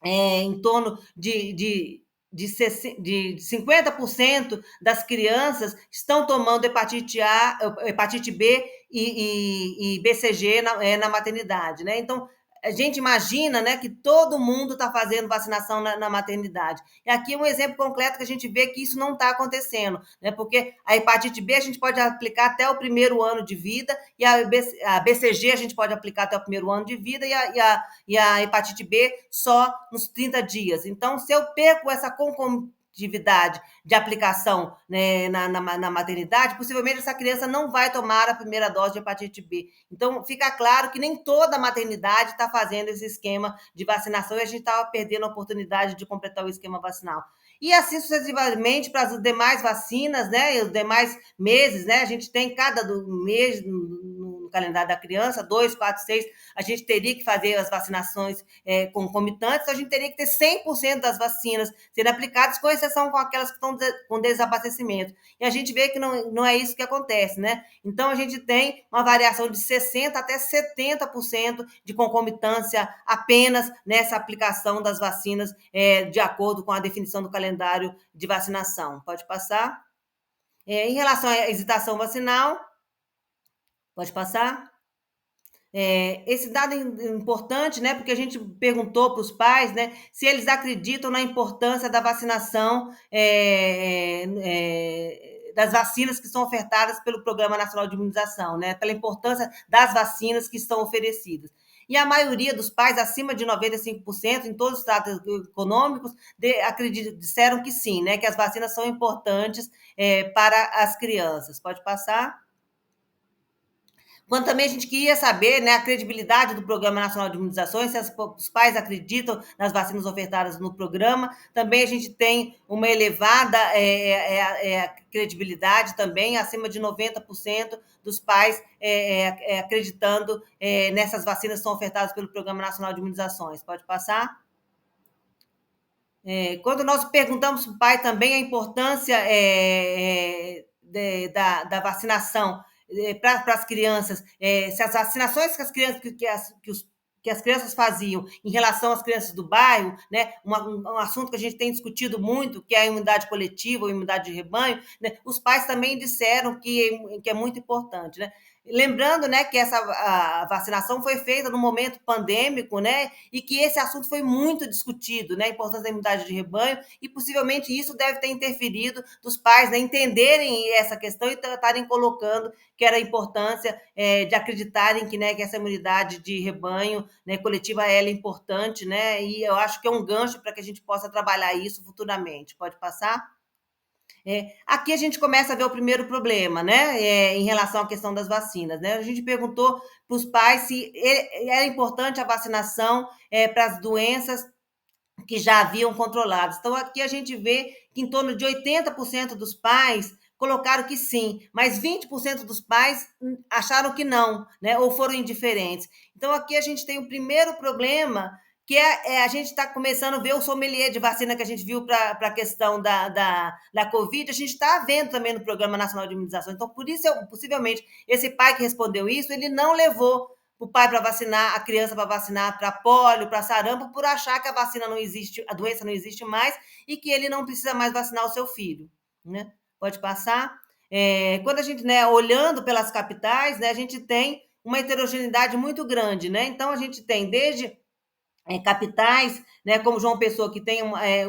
S2: em torno de 50% das crianças estão tomando hepatite A, hepatite B e BCG na maternidade, né? Então, a gente imagina, né, que todo mundo está fazendo vacinação na maternidade. E aqui um exemplo concreto que a gente vê que isso não está acontecendo, né? Porque a hepatite B a gente pode aplicar até o primeiro ano de vida, e a BCG a gente pode aplicar até o primeiro ano de vida, e a hepatite B só nos 30 dias. Então, se eu perco essa concomitatividade de aplicação, né, na maternidade, possivelmente essa criança não vai tomar a primeira dose de hepatite B. Então, fica claro que nem toda maternidade está fazendo esse esquema de vacinação e a gente estava perdendo a oportunidade de completar o esquema vacinal. E assim sucessivamente para as demais vacinas, né, e os demais meses, né, a gente tem cada mês no calendário da criança, 2, 4, 6, a gente teria que fazer as vacinações concomitantes, então a gente teria que ter 100% das vacinas sendo aplicadas, com exceção com aquelas que estão com desabastecimento. E a gente vê que não é isso que acontece, né? Então, a gente tem uma variação de 60% até 70% de concomitância apenas nessa aplicação das vacinas, de acordo com a definição do calendário de vacinação. Pode passar. Em relação à hesitação vacinal, pode passar. Esse dado é importante, né? Porque a gente perguntou para os pais, né, se eles acreditam na importância da vacinação, das vacinas que são ofertadas pelo Programa Nacional de Imunização, né? Pela importância das vacinas que estão oferecidas. E a maioria dos pais, acima de 95%, em todos os estados econômicos, disseram que sim, né? Que as vacinas são importantes para as crianças. Pode passar. Quando também a gente queria saber, né, a credibilidade do Programa Nacional de Imunizações, se os pais acreditam nas vacinas ofertadas no programa, também a gente tem uma elevada credibilidade também, acima de 90% dos pais acreditando nessas vacinas que são ofertadas pelo Programa Nacional de Imunizações. Pode passar? Quando nós perguntamos para o pai também a importância da vacinação para as crianças, se as vacinações que as crianças que as crianças faziam em relação às crianças do bairro, né, um assunto que a gente tem discutido muito, que é a imunidade coletiva ou imunidade de rebanho, né, os pais também disseram que é muito importante, né? Lembrando, né, que a vacinação foi feita no momento pandêmico, né, e que esse assunto foi muito discutido, né, a importância da imunidade de rebanho, e possivelmente isso deve ter interferido dos pais, né, entenderem essa questão e estarem colocando que era a importância de acreditarem que, né, que essa imunidade de rebanho, né, coletiva, ela é importante, né, e eu acho que é um gancho para que a gente possa trabalhar isso futuramente. Pode passar? Aqui a gente começa a ver o primeiro problema, né? Em relação à questão das vacinas, né? A gente perguntou para os pais se era importante a vacinação para as doenças que já haviam controladas. Então, aqui a gente vê que em torno de 80% dos pais colocaram que sim, mas 20% dos pais acharam que não, né? Ou foram indiferentes. Então, aqui a gente tem o primeiro problema, que a gente está começando a ver o sommelier de vacina que a gente viu para a questão da Covid, a gente está vendo também no Programa Nacional de Imunização. Então, por isso, possivelmente, esse pai que respondeu isso, ele não levou o pai para vacinar, a criança para vacinar para pólio, para sarampo, por achar que a vacina não existe, a doença não existe mais e que ele não precisa mais vacinar o seu filho, né? Pode passar. Quando a gente, né, olhando pelas capitais, né, a gente tem uma heterogeneidade muito grande, né? Então, a gente tem desde capitais, né, como João Pessoa, que tem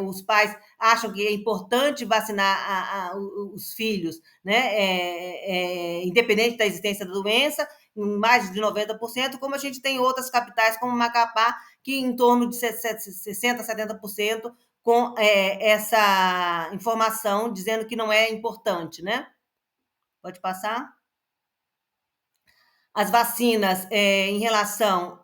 S2: os pais acham que é importante vacinar os filhos, né, independente da existência da doença, em mais de 90%, como a gente tem outras capitais, como Macapá, que em torno de 60%, 70% com essa informação dizendo que não é importante, né? Pode passar? As vacinas em relação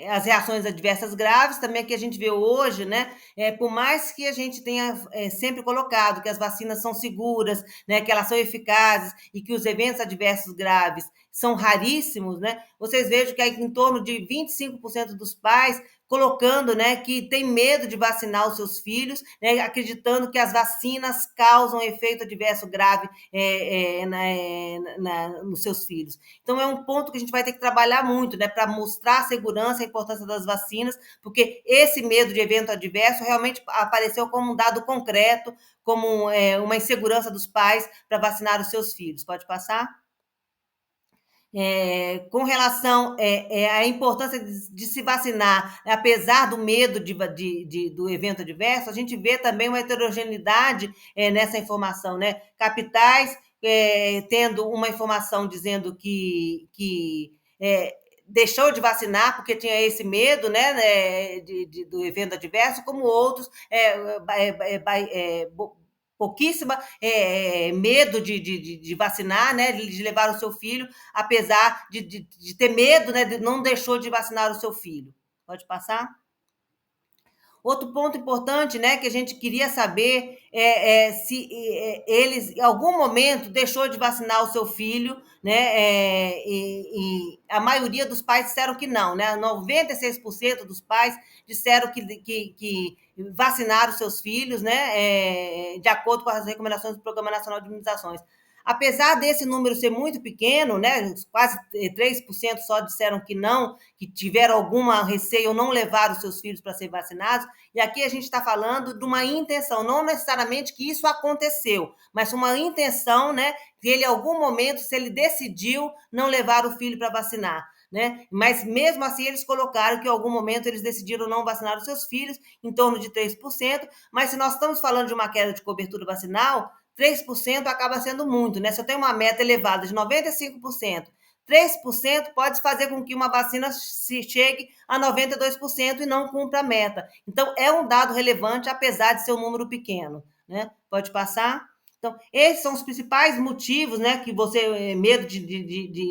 S2: as reações adversas graves, também que a gente vê hoje, né? Por mais que a gente tenha sempre colocado que as vacinas são seguras, né? Que elas são eficazes e que os eventos adversos graves são raríssimos, né? Vocês vejam que em torno de 25% dos pais colocando, né, que tem medo de vacinar os seus filhos, né, acreditando que as vacinas causam efeito adverso grave nos seus filhos. Então, é um ponto que a gente vai ter que trabalhar muito, né, para mostrar a segurança e a importância das vacinas, porque esse medo de evento adverso realmente apareceu como um dado concreto, como uma insegurança dos pais para vacinar os seus filhos. Pode passar? Com relação à importância de se vacinar, apesar do medo do evento adverso, a gente vê também uma heterogeneidade nessa informação, né? Capitais tendo uma informação dizendo que deixou de vacinar porque tinha esse medo, né, do evento adverso, como outros pouquíssima medo de vacinar, né, de levar o seu filho, apesar de ter medo, né, não deixou de vacinar o seu filho. Pode passar? Outro ponto importante, né, que a gente queria saber se eles, em algum momento, deixou de vacinar o seu filho, né, e a maioria dos pais disseram que não, né, 96% dos pais disseram que vacinaram seus filhos, né, de acordo com as recomendações do Programa Nacional de Imunizações. Apesar desse número ser muito pequeno, né, quase 3% só disseram que não, que tiveram alguma receio ou não levaram os seus filhos para ser vacinados, e aqui a gente está falando de uma intenção, não necessariamente que isso aconteceu, mas uma intenção, né, que ele, em algum momento, se ele decidiu não levar o filho para vacinar. Né? Mas mesmo assim eles colocaram que em algum momento eles decidiram não vacinar os seus filhos, em torno de 3%, mas se nós estamos falando de uma queda de cobertura vacinal, 3% acaba sendo muito, né? Se eu tenho uma meta elevada de 95%, 3% pode fazer com que uma vacina se chegue a 92% e não cumpra a meta. Então, é um dado relevante, apesar de ser um número pequeno, né? Pode passar? Então, esses são os principais motivos, né, que você medo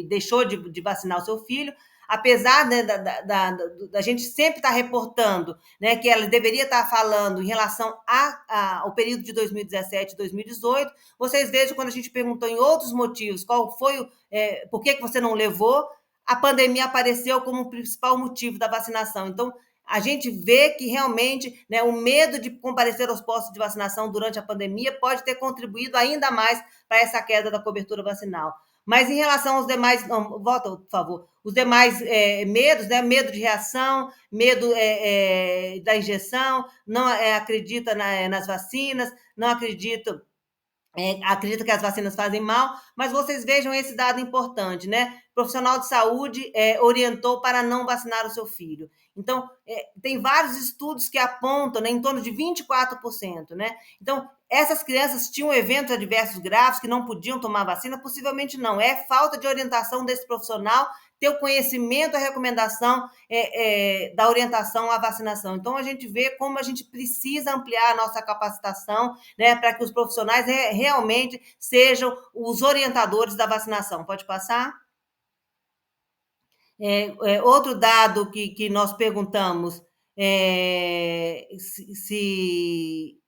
S2: deixou de vacinar o seu filho, apesar, né, da gente sempre estar reportando, né, que ela deveria estar falando em relação ao período de 2017 e 2018, vocês vejam quando a gente perguntou em outros motivos qual foi por que você não levou, a pandemia apareceu como o principal motivo da vacinação. Então, a gente vê que realmente, né, o medo de comparecer aos postos de vacinação durante a pandemia pode ter contribuído ainda mais para essa queda da cobertura vacinal. Mas em relação aos demais, não, volta, por favor, os demais medos, né, medo de reação, medo da injeção, não acredita nas vacinas, não acredita acredita que as vacinas fazem mal, mas vocês vejam esse dado importante, né? O profissional de saúde orientou para não vacinar o seu filho. Então, tem vários estudos que apontam, né, em torno de 24%, né? Então, essas crianças tinham eventos adversos graves que não podiam tomar vacina? Possivelmente não. É falta de orientação desse profissional ter o conhecimento, a recomendação da orientação à vacinação. Então, a gente vê como a gente precisa ampliar a nossa capacitação, né, para que os profissionais realmente sejam os orientadores da vacinação. Pode passar? Outro dado que nós perguntamos se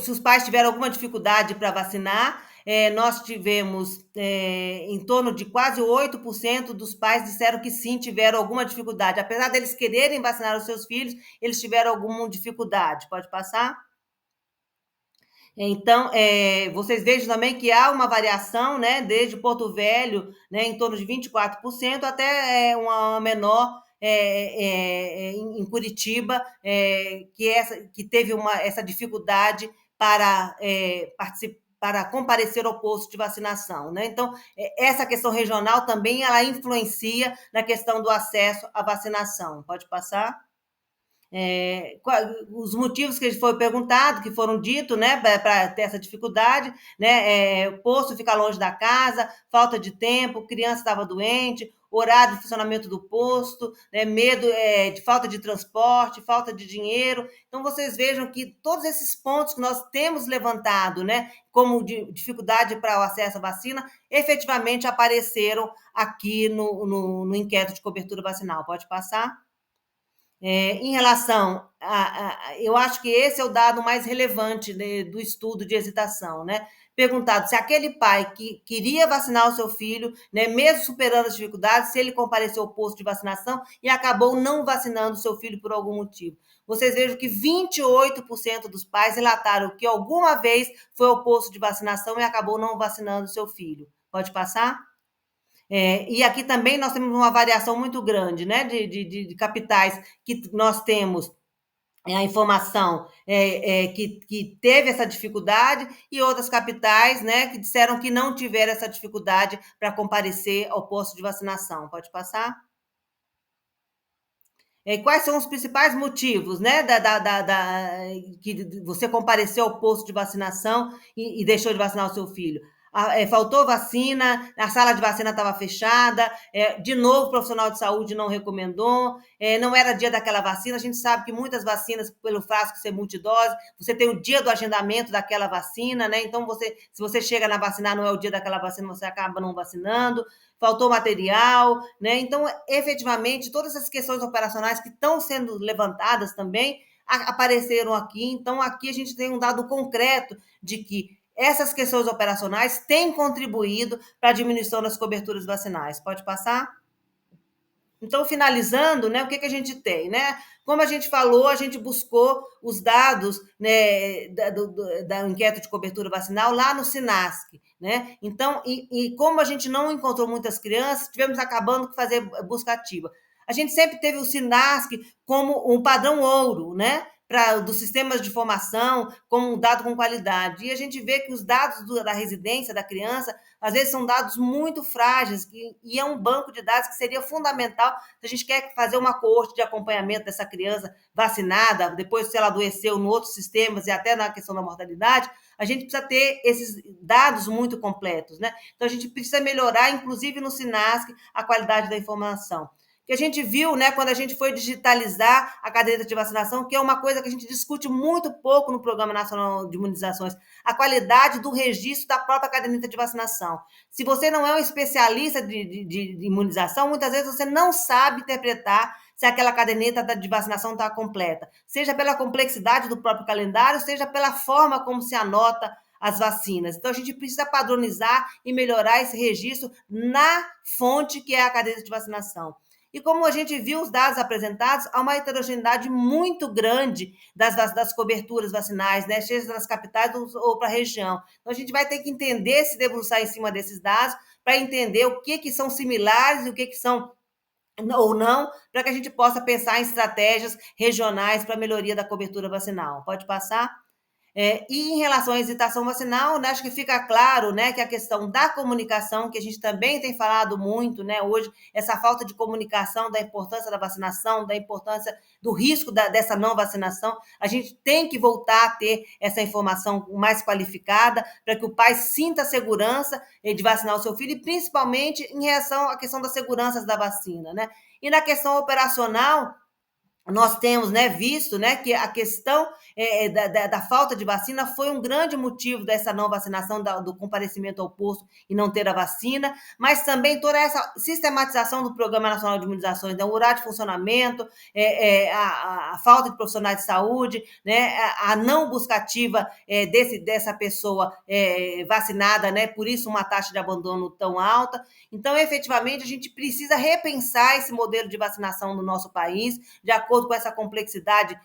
S2: os pais tiveram alguma dificuldade para vacinar, nós tivemos em torno de quase 8% dos pais disseram que sim, tiveram alguma dificuldade. Apesar deles quererem vacinar os seus filhos, eles tiveram alguma dificuldade. Pode passar? Então, vocês vejam também que há uma variação, né, desde Porto Velho, né, em torno de 24%, até uma menor em Curitiba, que teve essa dificuldade para para comparecer ao posto de vacinação, né? Então, essa questão regional também ela influencia na questão do acesso à vacinação. Pode passar? Os motivos que foi perguntado, que foram ditos, né, para ter essa dificuldade, né, o posto fica longe da casa, falta de tempo, criança estava doente, horário de funcionamento do posto, né, medo de falta de transporte, falta de dinheiro. Então, vocês vejam que todos esses pontos que nós temos levantado, né, como dificuldade para o acesso à vacina, efetivamente apareceram aqui no inquérito de cobertura vacinal. Pode passar? Em relação eu acho que esse é o dado mais relevante, né, do estudo de hesitação, né? Perguntado se aquele pai que queria vacinar o seu filho, né, mesmo superando as dificuldades, se ele compareceu ao posto de vacinação e acabou não vacinando o seu filho por algum motivo. Vocês vejam que 28% dos pais relataram que alguma vez foi ao posto de vacinação e acabou não vacinando o seu filho. Pode passar? E aqui também nós temos uma variação muito grande, né, de capitais que nós temos a informação que teve essa dificuldade e outras capitais, né, que disseram que não tiveram essa dificuldade para comparecer ao posto de vacinação. Pode passar? Quais são os principais motivos, né, que você compareceu ao posto de vacinação e deixou de vacinar o seu filho? Faltou vacina, a sala de vacina estava fechada, de novo o profissional de saúde não recomendou, não era dia daquela vacina. A gente sabe que muitas vacinas, pelo frasco ser multidose, você tem o dia do agendamento daquela vacina, né? Então, se você chega na vacinar, não é o dia daquela vacina, você acaba não vacinando. Faltou material, né? Então, efetivamente, todas essas questões operacionais que estão sendo levantadas também apareceram aqui. Então, aqui a gente tem um dado concreto de que essas questões operacionais têm contribuído para a diminuição das coberturas vacinais. Pode passar? Então, finalizando, né, o que a gente tem, né? Como a gente falou, a gente buscou os dados, né, da enquete de cobertura vacinal lá no SINASC, né? Então, como a gente não encontrou muitas crianças, tivemos acabando de fazer busca ativa. A gente sempre teve o SINASC como um padrão ouro, né? Dos sistemas de informação, como um dado com qualidade. E a gente vê que os dados da residência da criança, às vezes, são dados muito frágeis, e é um banco de dados que seria fundamental se a gente quer fazer uma coorte de acompanhamento dessa criança vacinada, depois se ela adoeceu em outros sistemas e até na questão da mortalidade, a gente precisa ter esses dados muito completos, né? Então, a gente precisa melhorar, inclusive no SINASC, a qualidade da informação. Que a gente viu, né, quando a gente foi digitalizar a caderneta de vacinação, que é uma coisa que a gente discute muito pouco no Programa Nacional de Imunizações, a qualidade do registro da própria caderneta de vacinação. Se você não é um especialista de imunização, muitas vezes você não sabe interpretar se aquela caderneta de vacinação está completa, seja pela complexidade do próprio calendário, seja pela forma como se anota as vacinas. Então, a gente precisa padronizar e melhorar esse registro na fonte que é a caderneta de vacinação. E como a gente viu os dados apresentados, há uma heterogeneidade muito grande das coberturas vacinais, né? Seja das capitais ou para a região. Então, a gente vai ter que entender, se debruçar em cima desses dados, para entender o que são similares e o que são ou não, para que a gente possa pensar em estratégias regionais para a melhoria da cobertura vacinal. Pode passar? E em relação à hesitação vacinal, né, acho que fica claro, né, que a questão da comunicação, que a gente também tem falado muito, né, hoje, essa falta de comunicação da importância da vacinação, da importância do risco dessa não vacinação, a gente tem que voltar a ter essa informação mais qualificada para que o pai sinta a segurança de vacinar o seu filho, e principalmente em relação à questão das seguranças da vacina, né? E na questão operacional, nós temos, né, visto, né, que a questão da falta de vacina foi um grande motivo dessa não vacinação, do comparecimento ao posto e não ter a vacina, mas também toda essa sistematização do Programa Nacional de Imunizações, né, o horário de funcionamento, a falta de profissionais de saúde, né, a não busca ativa dessa pessoa vacinada, né, por isso uma taxa de abandono tão alta. Então, efetivamente, a gente precisa repensar esse modelo de vacinação no nosso país, de acordo com essa complexidade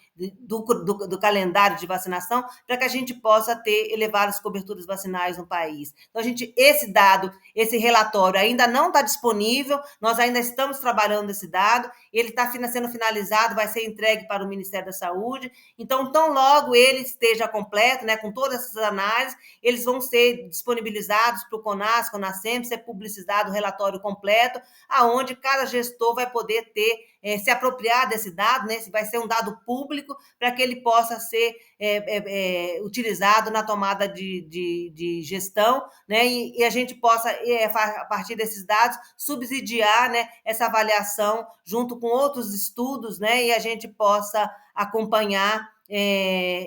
S2: do calendário de vacinação, para que a gente possa ter elevadas coberturas vacinais no país. Então, esse dado, esse relatório ainda não está disponível, nós ainda estamos trabalhando esse dado, ele está sendo finalizado, vai ser entregue para o Ministério da Saúde. Então, tão logo ele esteja completo, né, com todas essas análises, eles vão ser disponibilizados para o CONAS, CONASEMP, ser publicizado o relatório completo, aonde cada gestor vai poder ter se apropriar desse dado, né? Se vai ser um dado público para que ele possa ser utilizado na tomada de gestão, né? E a gente possa, a partir desses dados, subsidiar, né, essa avaliação junto com outros estudos, né? E a gente possa acompanhar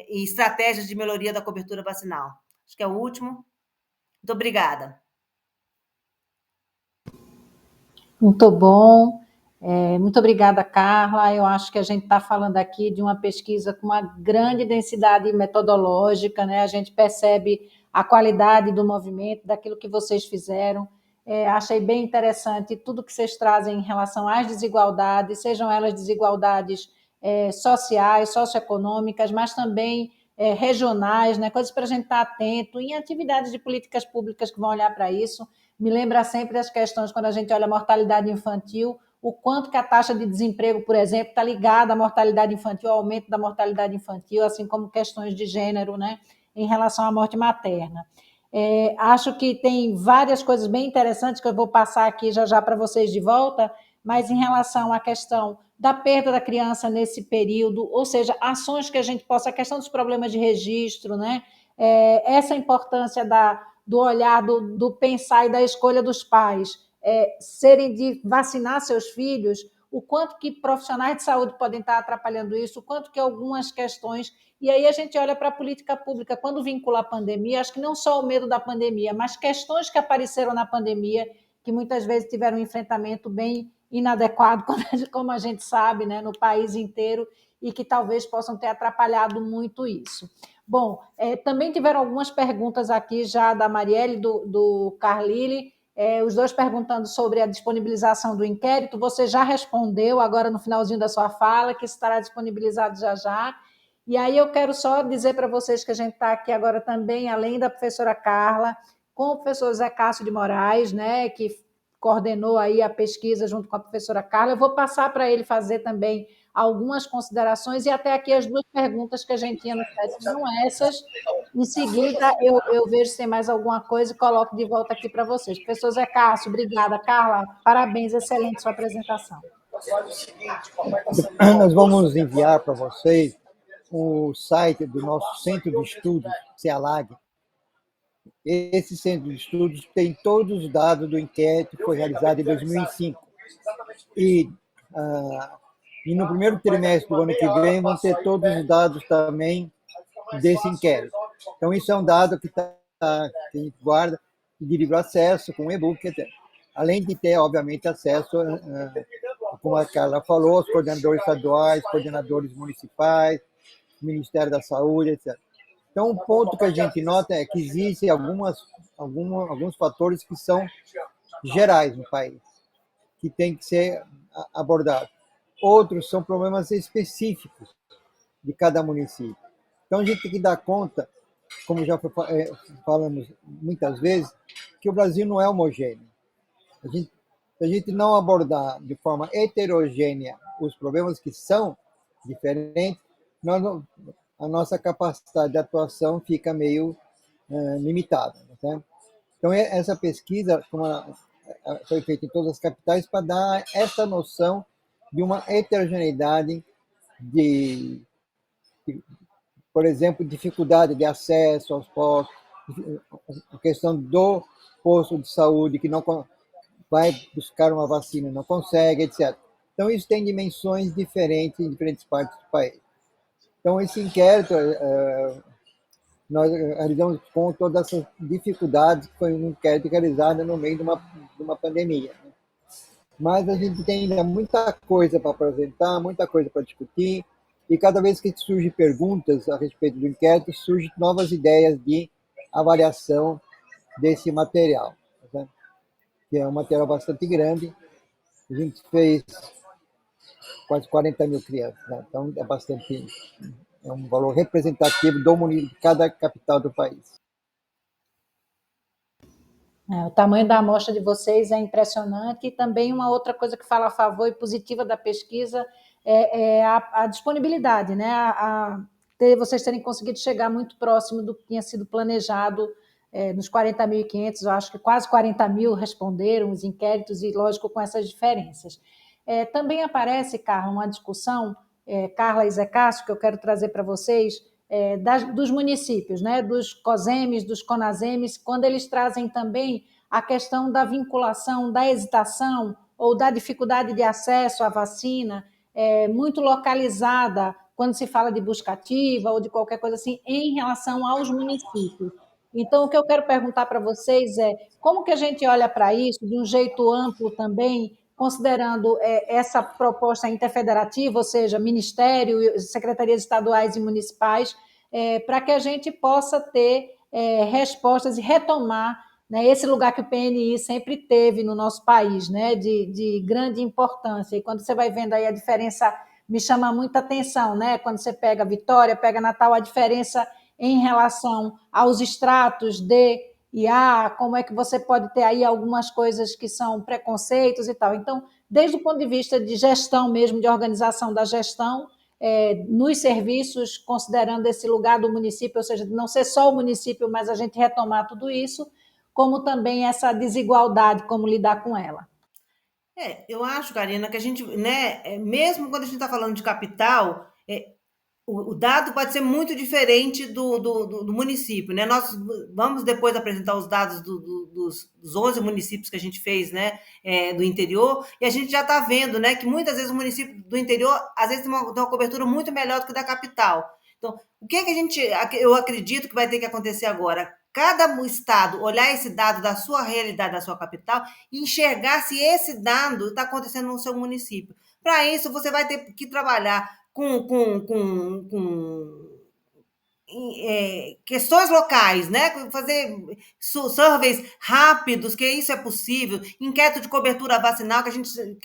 S2: estratégias de melhoria da cobertura vacinal. Acho que é o último. Muito obrigada.
S1: Muito bom. Muito obrigada, Carla. Eu acho que a gente está falando aqui de uma pesquisa com uma grande densidade metodológica, né? A gente percebe a qualidade do movimento, daquilo que vocês fizeram. Achei bem interessante tudo que vocês trazem em relação às desigualdades, sejam elas desigualdades sociais, socioeconômicas, mas também regionais, né? Coisas para a gente estar atento em atividades de políticas públicas que vão olhar para isso. Me lembra sempre as questões, quando a gente olha a mortalidade infantil, o quanto que a taxa de desemprego, por exemplo, está ligada à mortalidade infantil, ao aumento da mortalidade infantil, assim como questões de gênero, né, em relação à morte materna. Acho que tem várias coisas bem interessantes que eu vou passar aqui já já para vocês de volta, mas em relação à questão da perda da criança nesse período, ou seja, ações que a gente possa, a questão dos problemas de registro, né, essa importância do olhar, do pensar e da escolha dos pais, serem de vacinar seus filhos, o quanto que profissionais de saúde podem estar atrapalhando isso, o quanto que algumas questões... E aí a gente olha para a política pública, quando vincula a pandemia, acho que não só o medo da pandemia, mas questões que apareceram na pandemia, que muitas vezes tiveram um enfrentamento bem inadequado, como a gente sabe, né, no país inteiro, e que talvez possam ter atrapalhado muito isso. Bom, também tiveram algumas perguntas aqui já da Marielle, do Carlile, os dois perguntando sobre a disponibilização do inquérito. Você já respondeu agora no finalzinho da sua fala, que estará disponibilizado já já. E aí eu quero só dizer para vocês que a gente está aqui agora também, além da professora Carla, com o professor Zé Cássio de Moraes, né, que coordenou aí a pesquisa junto com a professora Carla. Eu vou passar para ele fazer também algumas considerações, e até aqui as duas perguntas que a gente tinha no chat são essas. Em seguida, eu vejo se tem mais alguma coisa e coloco de volta aqui para vocês. Professor Zé Cássio, obrigada. Carla, parabéns, excelente sua apresentação.
S3: Nós vamos enviar para vocês o site do nosso Centro de Estudos, CEALAG. Esse Centro de Estudos tem todos os dados do inquérito que foi realizado em 2005. E no primeiro trimestre do ano que vem vão ter todos os dados também desse inquérito. Então, isso é um dado que a gente guarda de livre acesso, com e-book, etc. Além de ter, obviamente, acesso, como a Carla falou, aos coordenadores estaduais, coordenadores municipais, Ministério da Saúde, etc. Então, um ponto que a gente nota é que existem alguns fatores que são gerais no país, que tem que ser abordados. Outros são problemas específicos de cada município. Então, a gente tem que dar conta, como já falamos muitas vezes, que o Brasil não é homogêneo. Se a gente não abordar de forma heterogênea os problemas que são diferentes, a nossa capacidade de atuação fica meio limitada. Tá? Então, essa pesquisa foi feita em todas as capitais para dar essa noção de uma heterogeneidade por exemplo, dificuldade de acesso aos postos, a questão do posto de saúde que não vai buscar uma vacina e não consegue, etc. Então, isso tem dimensões diferentes em diferentes partes do país. Então, esse inquérito, nós realizamos com todas essas dificuldades, que foi um inquérito realizado no meio de uma pandemia. Mas a gente tem ainda muita coisa para apresentar, muita coisa para discutir, e cada vez que surgem perguntas a respeito do inquérito, surgem novas ideias de avaliação desse material, tá? Que é um material bastante grande. A gente fez quase 40 mil crianças, né? Então é um valor representativo de cada capital do país.
S1: O tamanho da amostra de vocês é impressionante, e também uma outra coisa que fala a favor e positiva da pesquisa é a disponibilidade, né? Vocês terem conseguido chegar muito próximo do que tinha sido planejado nos 40.500, eu acho que quase 40 mil responderam os inquéritos, e lógico, com essas diferenças. Também aparece, Carla, uma discussão, Carla e Zé Cássio, que eu quero trazer para vocês, dos municípios, né, dos COSEMES, dos CONASEMES, quando eles trazem também a questão da vinculação, da hesitação ou da dificuldade de acesso à vacina, muito localizada quando se fala de busca ativa ou de qualquer coisa assim, em relação aos municípios. Então, o que eu quero perguntar para vocês é como que a gente olha para isso de um jeito amplo também, considerando essa proposta interfederativa, ou seja, Ministério, secretarias estaduais e municipais, para que a gente possa ter respostas e retomar, né, esse lugar que o PNI sempre teve no nosso país, né, de grande importância. E quando você vai vendo aí a diferença, me chama muita atenção, né, quando você pega Vitória, pega Natal, a diferença em relação aos estratos D e A, como é que você pode ter aí algumas coisas que são preconceitos e tal. Então, desde o ponto de vista de gestão mesmo, de organização da gestão, nos serviços, considerando esse lugar do município, ou seja, não ser só o município, mas a gente retomar tudo isso, como também essa desigualdade, como lidar com ela.
S2: Eu acho, Karina, que a gente, né, mesmo quando a gente está falando de capital, o dado pode ser muito diferente do município, né? Nós vamos depois apresentar os dados dos 11 municípios que a gente fez, né, do interior, e a gente já está vendo, né, que muitas vezes o município do interior, às vezes, tem uma cobertura muito melhor do que da capital. Então, o que eu acredito que vai ter que acontecer agora? Cada estado olhar esse dado da sua realidade, da sua capital, e enxergar se esse dado está acontecendo no seu município. Para isso, você vai ter que trabalhar com questões locais, né? Fazer surveys rápidos, que isso é possível, inquérito de cobertura vacinal, que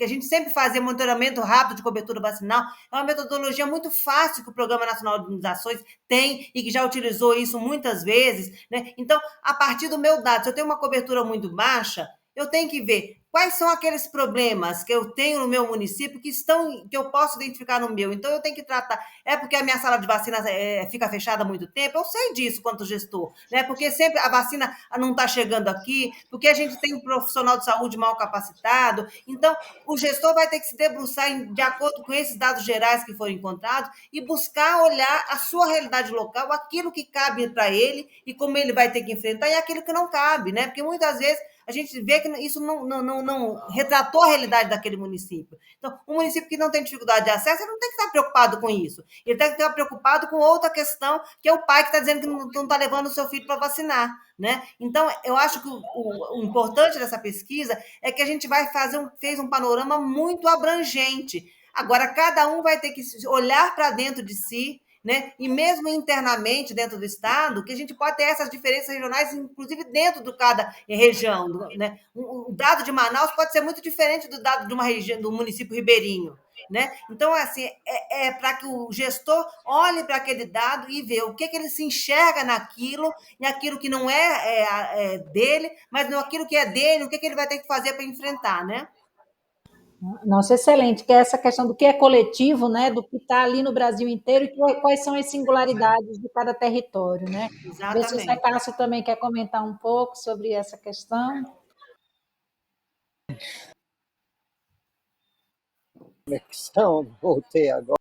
S2: a gente sempre fazia monitoramento rápido de cobertura vacinal, é uma metodologia muito fácil que o Programa Nacional de Imunizações tem e que já utilizou isso muitas vezes, né? Então, a partir do meu dado, se eu tenho uma cobertura muito baixa, eu tenho que ver quais são aqueles problemas que eu tenho no meu município que eu posso identificar no meu. Então, eu tenho que tratar. É porque a minha sala de vacina fica fechada há muito tempo? Eu sei disso quanto gestor, né? Porque sempre a vacina não está chegando aqui, porque a gente tem um profissional de saúde mal capacitado. Então, o gestor vai ter que se debruçar de acordo com esses dados gerais que foram encontrados e buscar olhar a sua realidade local, aquilo que cabe para ele e como ele vai ter que enfrentar e aquilo que não cabe, né? Porque muitas vezes a gente vê que isso não retratou a realidade daquele município. Então, um município que não tem dificuldade de acesso, ele não tem que estar preocupado com isso. Ele tem que estar preocupado com outra questão, que é o pai que está dizendo que não está levando o seu filho para vacinar, né? Então, eu acho que o importante dessa pesquisa é que a gente fez um panorama muito abrangente. Agora, cada um vai ter que olhar para dentro de si, né? E mesmo internamente dentro do estado, que a gente pode ter essas diferenças regionais, inclusive dentro de cada região, né? O dado de Manaus pode ser muito diferente do dado de uma região, do município ribeirinho, né? Então, assim, para que o gestor olhe para aquele dado e vê o que ele se enxerga naquilo, e aquilo que não é dele, mas naquilo que é dele, o que ele vai ter que fazer para enfrentar, né?
S1: Nossa, excelente, que é essa questão do que é coletivo, né, do que está ali no Brasil inteiro e quais são as singularidades de cada território, né? Ver se o Zé
S2: Exatamente.
S1: Cássio também quer comentar um pouco sobre essa questão.
S3: Conexão, voltei agora,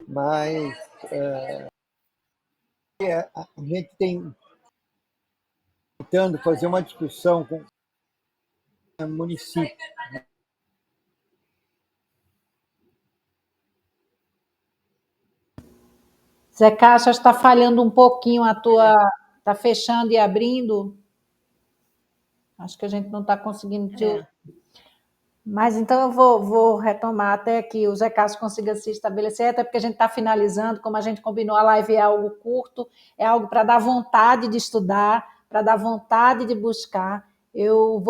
S3: mas a gente tem tentando fazer uma discussão com o município.
S1: Zé Cássio, está falhando um pouquinho a tua. Está fechando e abrindo. Acho que a gente não está conseguindo te. Mas então eu vou retomar até que o Zé Cássio consiga se estabelecer, até porque a gente está finalizando, como a gente combinou, a live é algo curto, é algo para dar vontade de estudar, para dar vontade de buscar. Eu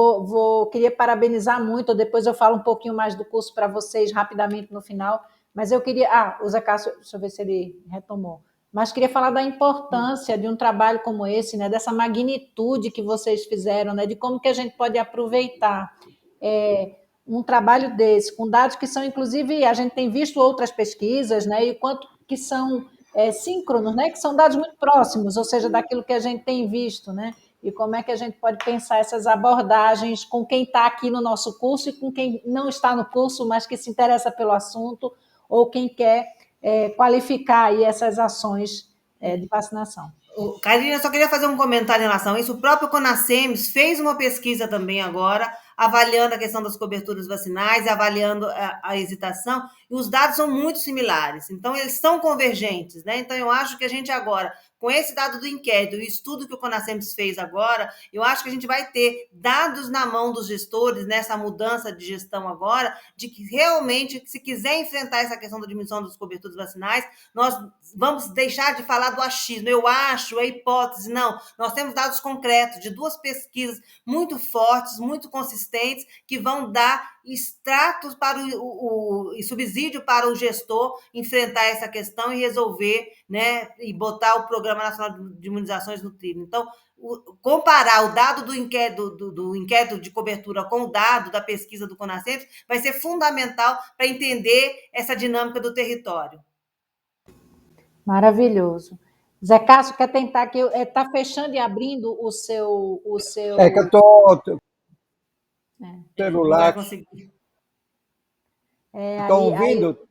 S1: queria parabenizar muito, depois eu falo um pouquinho mais do curso para vocês rapidamente no final, mas eu queria. O Zé Cássio, deixa eu ver se ele retomou. Mas queria falar da importância de um trabalho como esse, né, dessa magnitude que vocês fizeram, né, de como que a gente pode aproveitar um trabalho desse, com dados que são, inclusive, a gente tem visto outras pesquisas, né, e quanto que são síncronos, né, que são dados muito próximos, ou seja, daquilo que a gente tem visto, né, e como é que a gente pode pensar essas abordagens com quem está aqui no nosso curso e com quem não está no curso, mas que se interessa pelo assunto, ou quem quer qualificar aí essas ações de vacinação.
S2: Karina, eu só queria fazer um comentário em relação a isso. O próprio Conasems fez uma pesquisa também agora, avaliando a questão das coberturas vacinais, avaliando a hesitação, e os dados são muito similares. Então, eles são convergentes, né? Então, eu acho que a gente agora, com esse dado do inquérito e o estudo que o Conasems fez agora, eu acho que a gente vai ter dados na mão dos gestores nessa mudança de gestão agora, de que realmente, se quiser enfrentar essa questão da diminuição das coberturas vacinais, nós vamos deixar de falar do achismo. Eu acho, é hipótese. Não, nós temos dados concretos de 2 pesquisas muito fortes, muito consistentes, que vão dar extratos para e subsídio para o gestor enfrentar essa questão e resolver, né, e botar o Programa Nacional de Imunizações no trilho. Então, comparar o dado do inquérito de cobertura com o dado da pesquisa do Conasems vai ser fundamental para entender essa dinâmica do território.
S1: Maravilhoso. Zé Cássio, quer tentar que está fechando e abrindo o seu.
S3: É que eu estou
S2: Não vai
S3: celular.
S2: conseguir.
S3: Estão ouvindo?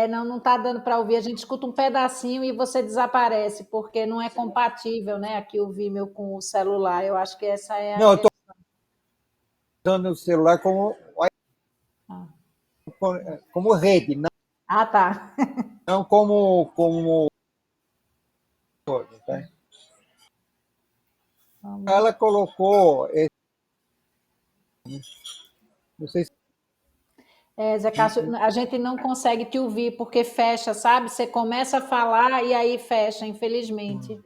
S1: Não está dando para ouvir. A gente escuta um pedacinho e você desaparece, porque não é compatível, né? Aqui o Vimeo com o celular. Eu acho que essa é a
S3: Não, eu estou
S1: questão.
S3: usando o celular como rede,
S1: Ah, tá.
S3: não como tá? Ela colocou, não sei se
S1: Zé Cássio, a gente não consegue te ouvir porque fecha, sabe? Você começa a falar e aí fecha, infelizmente.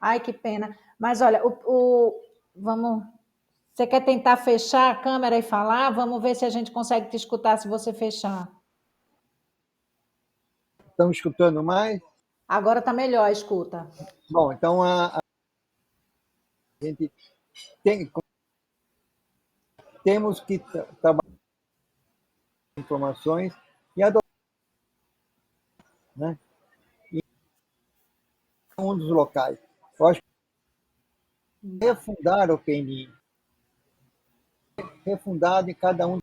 S1: Ai, que pena. Mas olha, vamos. Você quer tentar fechar a câmera e falar? Vamos ver se a gente consegue te escutar se você fechar.
S3: estão escutando mais.
S1: Agora está melhor a escuta.
S3: Bom, então a gente temos que trabalhar informações e adotar, né? E um dos locais. Eu acho que refundar o PNI, refundado em cada um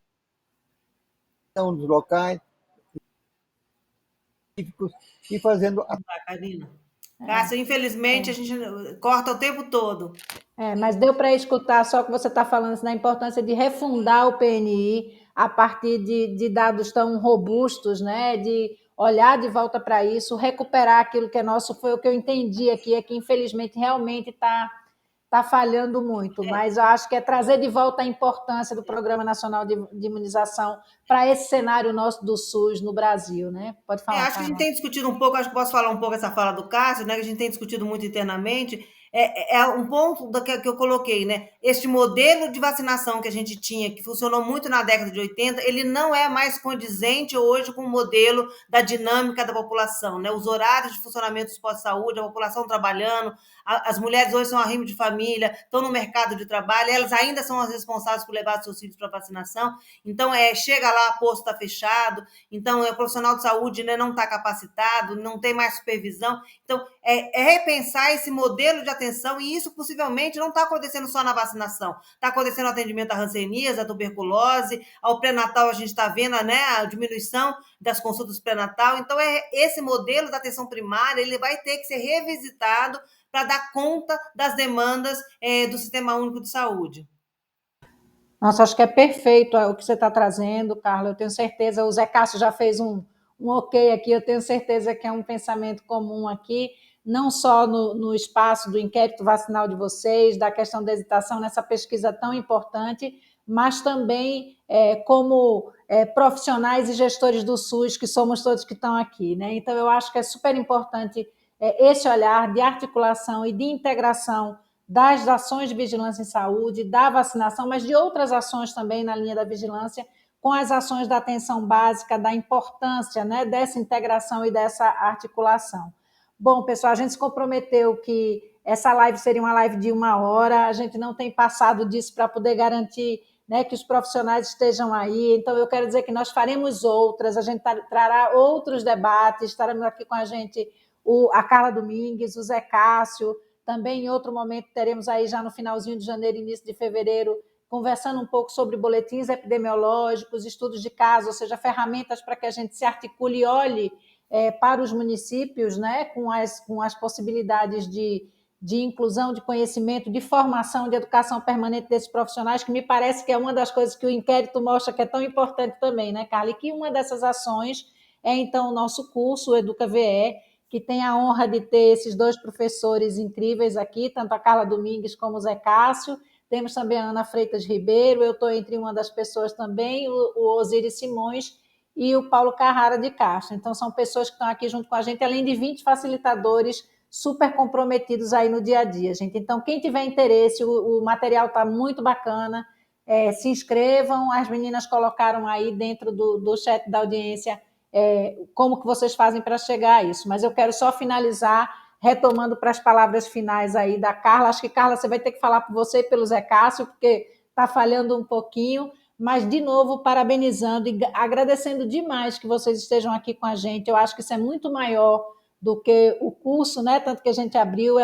S3: dos locais específicos e fazendo a
S2: Karina. Cássio, infelizmente, a gente corta o tempo todo.
S1: Mas deu para escutar só que você está falando da importância de refundar o PNI a partir de dados tão robustos, né? De olhar de volta para isso, recuperar aquilo que é nosso. Foi o que eu entendi aqui, é que infelizmente realmente está falhando muito, mas eu acho que é trazer de volta a importância do Programa Nacional de Imunização para esse cenário nosso do SUS no Brasil, né? Pode falar,
S2: Acho que a gente
S1: Carla.
S2: tem discutido um pouco, acho que posso falar um pouco essa fala do Cássio, né? Que a gente tem discutido muito internamente. É um ponto que eu coloquei, né? Este modelo de vacinação que a gente tinha, que funcionou muito na década de 80, ele não é mais condizente hoje com o modelo da dinâmica da população, né? Os horários de funcionamento dos postos-de-saúde, a população trabalhando, as mulheres hoje são arrimo de família, estão no mercado de trabalho, elas ainda são as responsáveis por levar seus filhos para vacinação. Então, chega lá, o posto está fechado, então o profissional de saúde, né, não está capacitado, não tem mais supervisão. Então, repensar esse modelo de atenção, e isso possivelmente não está acontecendo só na vacinação, está acontecendo no atendimento à hanseníase, à tuberculose, ao pré-natal a gente está vendo, né, a diminuição das consultas pré-natal. Então, esse modelo da atenção primária, ele vai ter que ser revisitado para dar conta das demandas do Sistema Único de Saúde.
S1: Nossa, acho que é perfeito o que você está trazendo, Carla. Eu tenho certeza, o Zé Cássio já fez um ok aqui, eu tenho certeza que é um pensamento comum aqui, não só no espaço do inquérito vacinal de vocês, da questão da hesitação nessa pesquisa tão importante, mas também como profissionais e gestores do SUS, que somos todos que estão aqui, né? Então, eu acho que é super importante esse olhar de articulação e de integração das ações de vigilância em saúde, da vacinação, mas de outras ações também na linha da vigilância, com as ações da atenção básica, da importância, né, dessa integração e dessa articulação. Bom, pessoal, a gente se comprometeu que essa live seria uma live de 1 hora, a gente não tem passado disso para poder garantir, né, que os profissionais estejam aí, então eu quero dizer que nós faremos outras, a gente trará outros debates, estaremos aqui com a gente a Carla Domingues, o Zé Cássio, Também, em outro momento, teremos aí já no finalzinho de janeiro, início de fevereiro, conversando um pouco sobre boletins epidemiológicos, estudos de caso, ou seja, ferramentas para que a gente se articule e olhe para os municípios, né, com as possibilidades de inclusão, de conhecimento, de formação, de educação permanente desses profissionais, que me parece que é uma das coisas que o inquérito mostra que é tão importante também, né, Carla? E que uma dessas ações é, então, o nosso curso, o Educa VE, que tem a honra de ter esses dois professores incríveis aqui, tanto a Carla Domingues como o Zé Cássio. Temos também a Ana Freitas Ribeiro, eu estou entre uma das pessoas também, o Osiris Simões e o Paulo Carrara de Castro. Então, são pessoas que estão aqui junto com a gente, além de 20 facilitadores super comprometidos aí no dia a dia, gente. Então, quem tiver interesse, o material está muito bacana, se inscrevam, as meninas colocaram aí dentro do chat da audiência como que vocês fazem para chegar a isso. Mas eu quero só finalizar retomando para as palavras finais aí da Carla. Acho que, Carla, você vai ter que falar por você e pelo Zé Cássio, porque está falhando um pouquinho, mas, de novo, parabenizando e agradecendo demais que vocês estejam aqui com a gente. Eu acho que isso é muito maior do que o curso, né? Tanto que a gente abriu,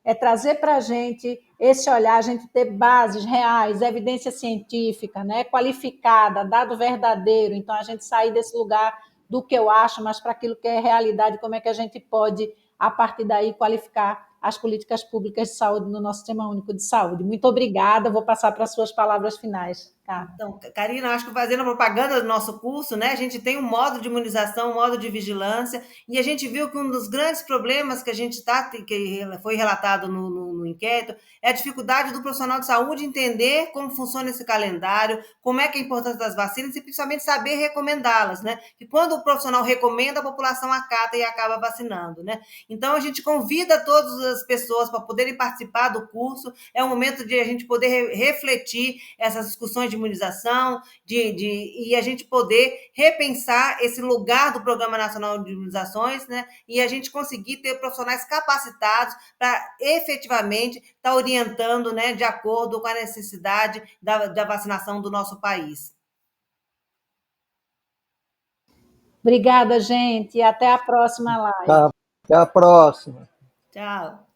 S1: é trazer para a gente esse olhar, a gente ter bases reais, evidência científica, né? Qualificada, dado verdadeiro. Então, a gente sair desse lugar do que eu acho, mas para aquilo que é realidade, como é que a gente pode, a partir daí, qualificar as políticas públicas de saúde no nosso Sistema Único de Saúde. Muito obrigada, vou passar para as suas palavras finais.
S2: Então, Karina, acho que fazendo a propaganda do nosso curso, né, a gente tem um modo de imunização, um modo de vigilância, e a gente viu que um dos grandes problemas que a gente que foi relatado no inquérito, é a dificuldade do profissional de saúde entender como funciona esse calendário, como é que é a importância das vacinas, e principalmente saber recomendá-las, né? Que quando o profissional recomenda, a população acata e acaba vacinando, né? Então, a gente convida todas as pessoas para poderem participar do curso, é um momento de a gente poder refletir essas discussões de imunização, e a gente poder repensar esse lugar do Programa Nacional de Imunizações, né? E a gente conseguir ter profissionais capacitados para efetivamente estar orientando, né, de acordo com a necessidade da vacinação do nosso país.
S1: Obrigada, gente, e até a próxima live.
S3: Tá, até a próxima.
S2: Tchau.